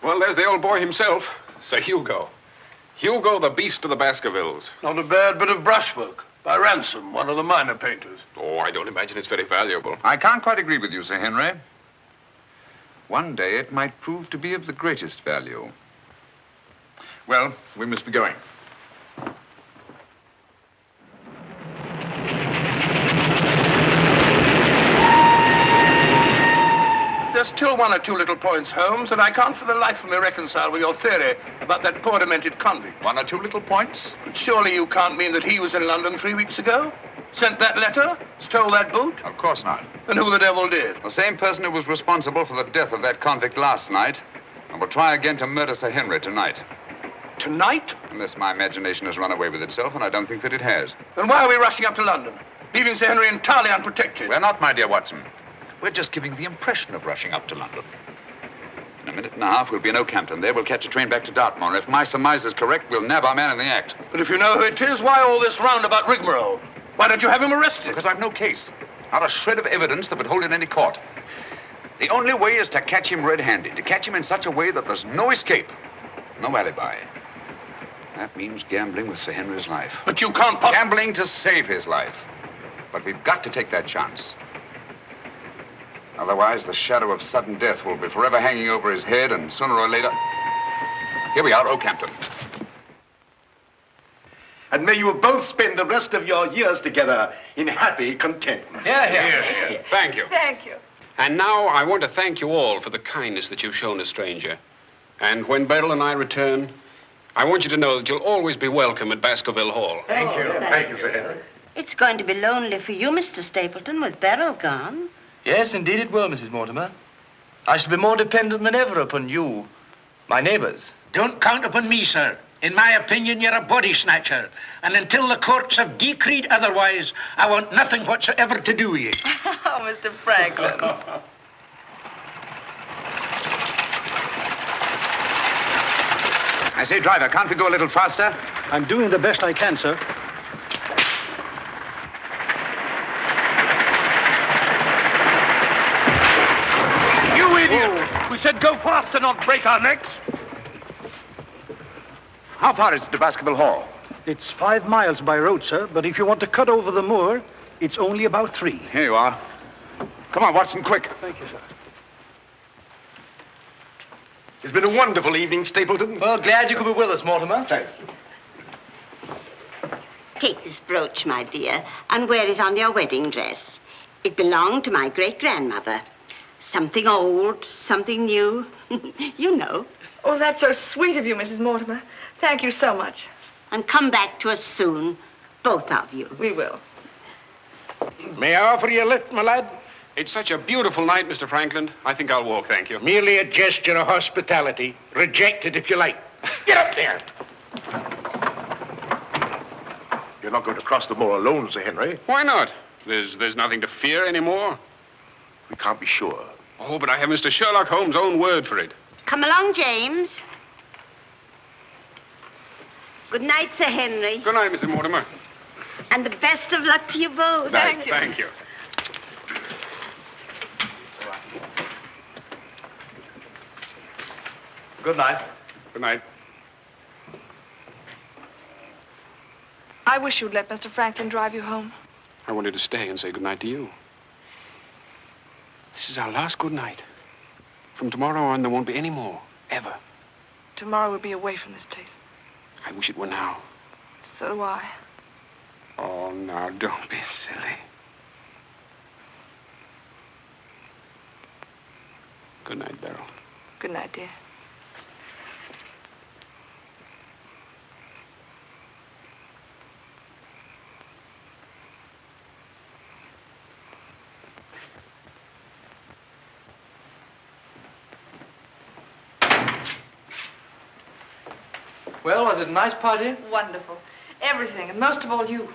Well, there's the old boy himself, Sir Hugo. Hugo, the beast of the Baskervilles. Not a bad bit of brushwork by Ransom, one of the minor painters. Oh, I don't imagine it's very valuable. I can't quite agree with you, Sir Henry. One day it might prove to be of the greatest value. Well, we must be going. There's still one or two little points, Holmes, that I can't for the life of me reconcile with your theory about that poor demented convict. One or two little points? But surely you can't mean that he was in London 3 weeks ago? Sent that letter? Stole that boot? Of course not. And who the devil did? The same person who was responsible for the death of that convict last night and will try again to murder Sir Henry tonight. Tonight? Unless my imagination has run away with itself, and I don't think that it has. Then why are we rushing up to London, leaving Sir Henry entirely unprotected? We're not, my dear Watson. We're just giving the impression of rushing up to London. In a minute and a half, we'll be in Oakhampton. There, we'll catch a train back to Dartmoor. If my surmise is correct, we'll nab our man in the act. But if you know who it is, why all this roundabout rigmarole? Why don't you have him arrested? Because I've no case. Not a shred of evidence that would hold in any court. The only way is to catch him red-handed, to catch him in such a way that there's no escape, no alibi. That means gambling with Sir Henry's life. But you can't possibly... Gambling to save his life. But we've got to take that chance. Otherwise, the shadow of sudden death will be forever hanging over his head, and sooner or later... Here we are, Oakhampton. And may you both spend the rest of your years together in happy contentment. Yeah. Thank you. Thank you. And now I want to thank you all for the kindness that you've shown a stranger. And when Beryl and I return, I want you to know that you'll always be welcome at Baskerville Hall. Thank you. Thank you, Sir Henry. It's going to be lonely for you, Mr. Stapleton, with Beryl gone. Yes, indeed it will, Mrs. Mortimer. I shall be more dependent than ever upon you, my neighbors. Don't count upon me, sir. In my opinion, you're a body snatcher. And until the courts have decreed otherwise, I want nothing whatsoever to do with you. Oh, Mr. Franklin. I say, driver, can't we go a little faster? I'm doing the best I can, sir. You idiot! We said go faster, not break our necks. How far is it to Baskerville Hall? It's 5 miles by road, sir, but if you want to cut over the moor, it's only about 3. Here you are. Come on, Watson, quick. Thank you, sir. It's been a wonderful evening, Stapleton. Well, glad you could be with us, Mortimer. Thank you. Take this brooch, my dear, and wear it on your wedding dress. It belonged to my great-grandmother. Something old, something new. You know. Oh, that's so sweet of you, Mrs. Mortimer. Thank you so much. And come back to us soon, both of you. We will. May I offer you a lift, my lad? It's such a beautiful night, Mr. Franklin. I think I'll walk, thank you. Merely a gesture of hospitality. Reject it if you like. Get up there. You're not going to cross the moor alone, Sir Henry. Why not? There's nothing to fear anymore. We can't be sure. Oh, but I have Mr. Sherlock Holmes' own word for it. Come along, James. Good night, Sir Henry. Good night, Mrs. Mortimer. And the best of luck to you both. Thank you. Thank you. Good night. Good night. I wish you'd let Mr. Franklin drive you home. I wanted to stay and say good night to you. This is our last good night. From tomorrow on, there won't be any more. Ever. Tomorrow we'll be away from this place. I wish it were now. So do I. Oh, now, don't be silly. Good night, Beryl. Good night, dear. Well, was it a nice party? Wonderful. Everything, and most of all you.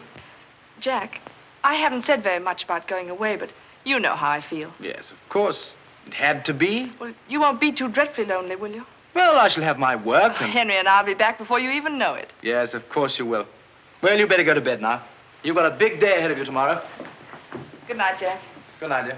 Jack, I haven't said very much about going away, but you know how I feel. Yes, of course. It had to be. Well, you won't be too dreadfully lonely, will you? Well, I shall have my work and... Henry and I'll be back before you even know it. Yes, of course you will. Well, you better go to bed now. You've got a big day ahead of you tomorrow. Good night, Jack. Good night, dear.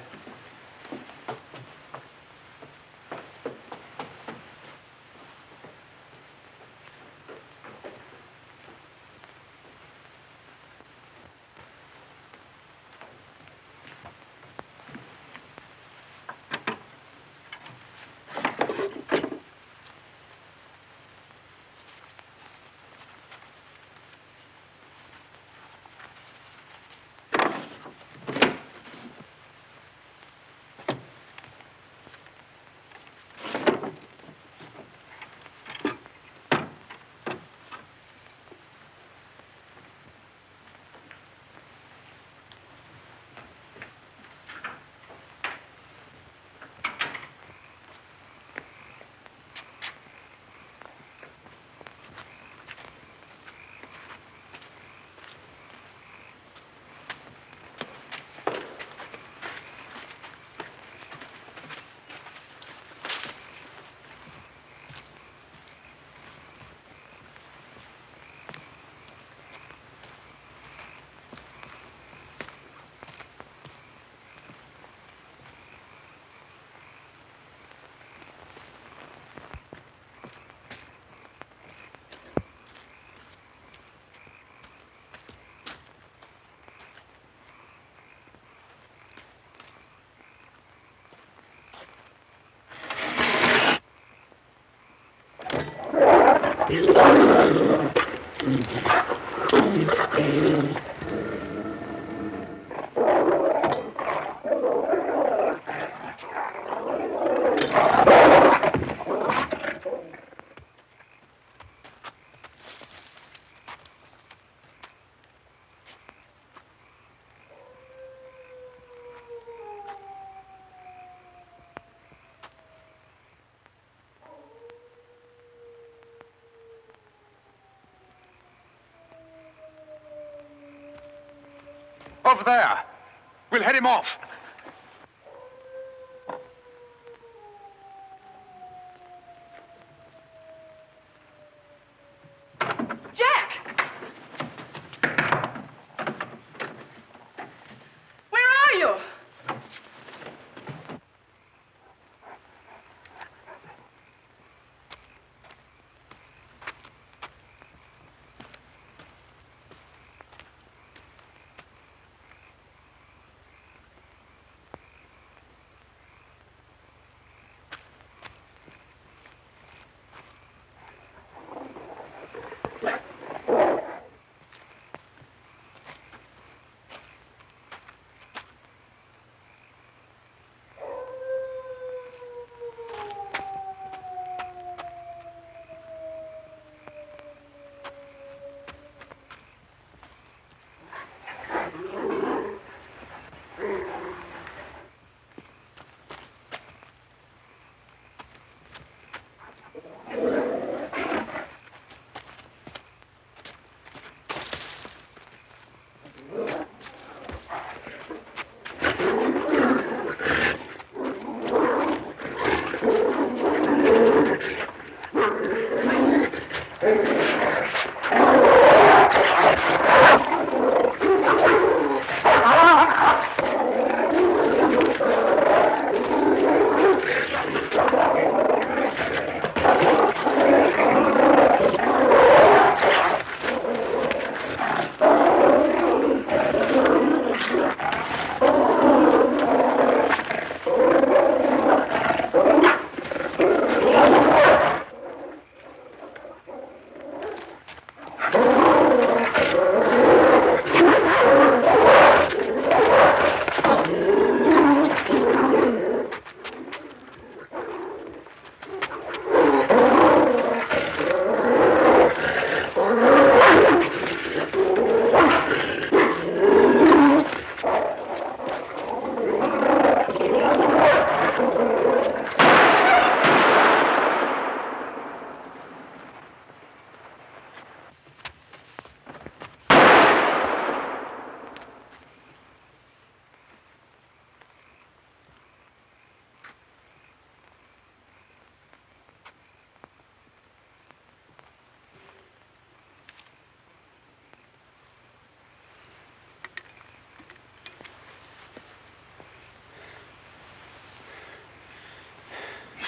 Over there. We'll head him off. Jack! Where are you?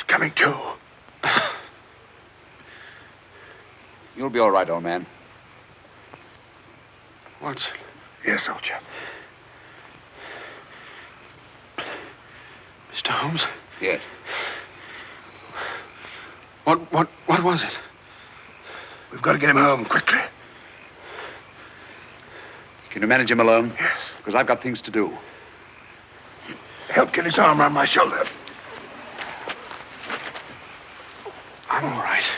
Coming to. You'll be all right, old man. Watson. Yes, old chap. Mr. Holmes? Yes. What was it? We've got to get him home quickly. Can you manage him alone? Yes. Because I've got things to do. Help get his arm around my shoulder. I'm all right.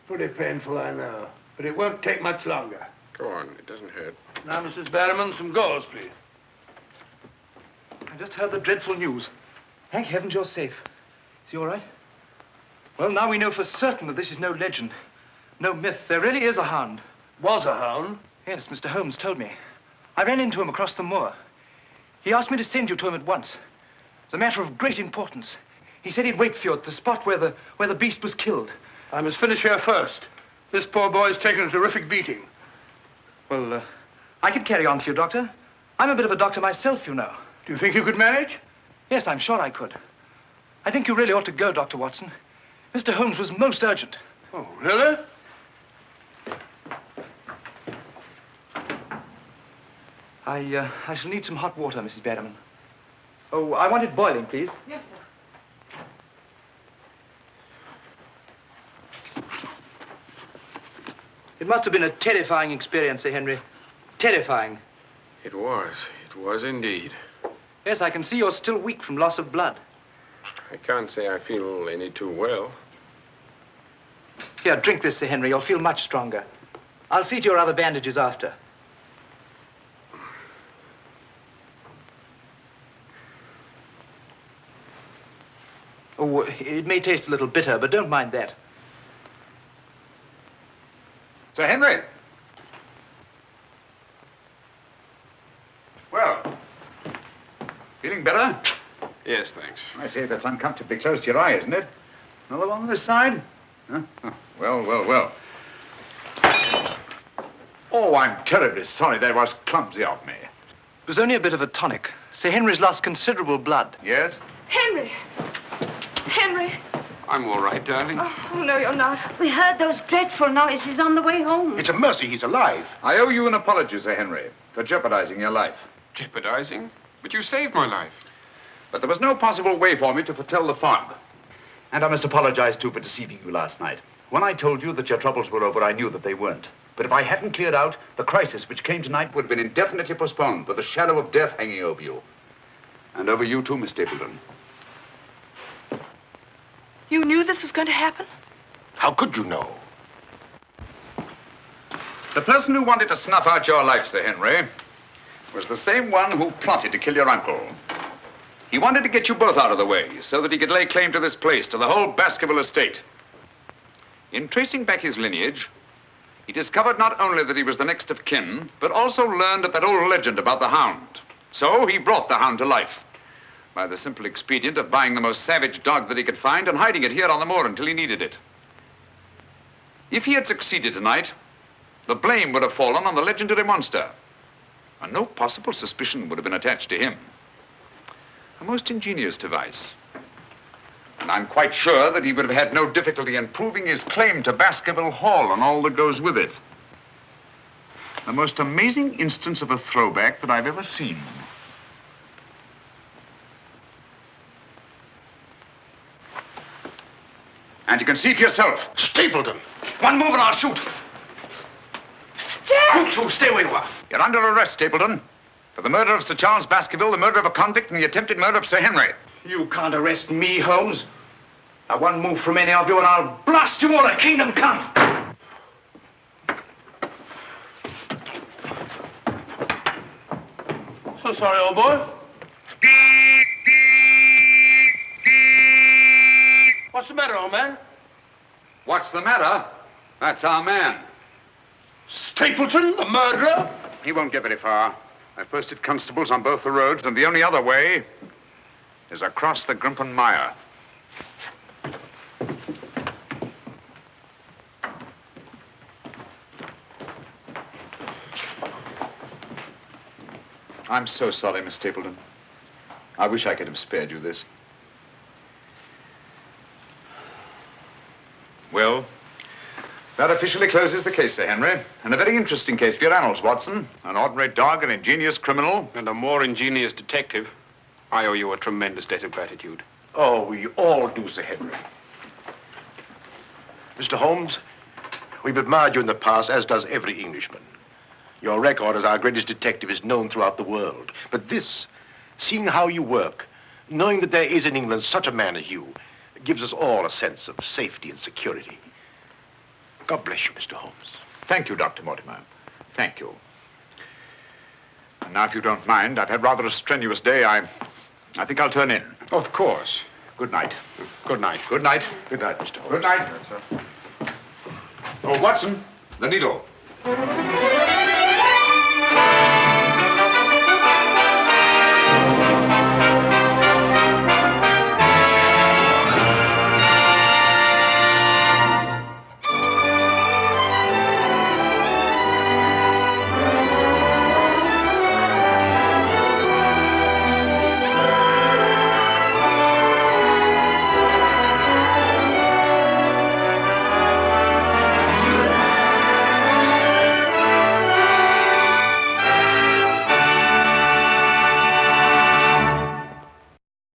Pretty painful, I know. But it won't take much longer. Go on, it doesn't hurt. Now, Mrs. Barrowman, some gauze, please. I just heard the dreadful news. Thank heavens you're safe. Is he all right? Well, now we know for certain that this is no legend, no myth. There really is a hound. Was a hound? Yes, Mr. Holmes told me. I ran into him across the moor. He asked me to send you to him at once. It's a matter of great importance. He said he'd wait for you at the spot where the beast was killed. I must finish here first. This poor boy's taken a terrific beating. Well, I could carry on for you, Doctor. I'm a bit of a doctor myself, you know. Do you think you could manage? Yes, I'm sure I could. I think you really ought to go, Dr. Watson. Mr. Holmes was most urgent. Oh, really? I shall need some hot water, Mrs. Barrowman. Oh, I want it boiling, please. Yes, sir. It must have been a terrifying experience, Sir Henry. Terrifying. It was indeed. Yes, I can see you're still weak from loss of blood. I can't say I feel any too well. Here, drink this, Sir Henry. You'll feel much stronger. I'll see to your other bandages after. Oh, it may taste a little bitter, but don't mind that. Sir Henry! Well, feeling better? Yes, thanks. I say that's uncomfortably close to your eye, isn't it? Another one on this side? Huh? Oh, well. Oh, I'm terribly sorry. That was clumsy of me. It was only a bit of a tonic. Sir Henry's lost considerable blood. Yes? Henry! Henry! I'm all right, darling. Oh, no, you're not. We heard those dreadful noises on the way home. It's a mercy he's alive. I owe you an apology, Sir Henry, for jeopardizing your life. Jeopardizing? But you saved my life. But there was no possible way for me to foretell the fog. And I must apologize, too, for deceiving you last night. When I told you that your troubles were over, I knew that they weren't. But if I hadn't cleared out, the crisis which came tonight would have been indefinitely postponed, with the shadow of death hanging over you. And over you, too, Miss Stapleton. You knew this was going to happen? How could you know? The person who wanted to snuff out your life, Sir Henry, was the same one who plotted to kill your uncle. He wanted to get you both out of the way so that he could lay claim to this place, to the whole Baskerville estate. In tracing back his lineage, he discovered not only that he was the next of kin, but also learned of that old legend about the Hound. So he brought the Hound to life by the simple expedient of buying the most savage dog that he could find and hiding it here on the moor until he needed it. If he had succeeded tonight, the blame would have fallen on the legendary monster, and no possible suspicion would have been attached to him. A most ingenious device. And I'm quite sure that he would have had no difficulty in proving his claim to Baskerville Hall and all that goes with it. The most amazing instance of a throwback that I've ever seen. And you can see for yourself. Stapleton! One move and I'll shoot. Jack! You two, stay where you are. You're under arrest, Stapleton, for the murder of Sir Charles Baskerville, the murder of a convict, and the attempted murder of Sir Henry. You can't arrest me, Holmes. Now, one move from any of you and I'll blast you all to kingdom come. So sorry, old boy. What's the matter, old man? What's the matter? That's our man. Stapleton, the murderer? He won't get very far. I've posted constables on both the roads, and the only other way is across the Grimpen Mire. I'm so sorry, Miss Stapleton. I wish I could have spared you this. Well, that officially closes the case, Sir Henry. And a very interesting case for your annals, Watson. An ordinary dog, an ingenious criminal. And a more ingenious detective. I owe you a tremendous debt of gratitude. Oh, we all do, Sir Henry. Mr. Holmes, we've admired you in the past, as does every Englishman. Your record as our greatest detective is known throughout the world. But this, seeing how you work, knowing that there is in England such a man as you, gives us all a sense of safety and security. God bless you, Mr. Holmes. Thank you, Dr. Mortimer. Thank you. And now, if you don't mind, I've had rather a strenuous day. I think I'll turn in. Of course. Good night. Good night. Good night. Good night, Mr. Holmes. Good night. Oh, Watson, the needle.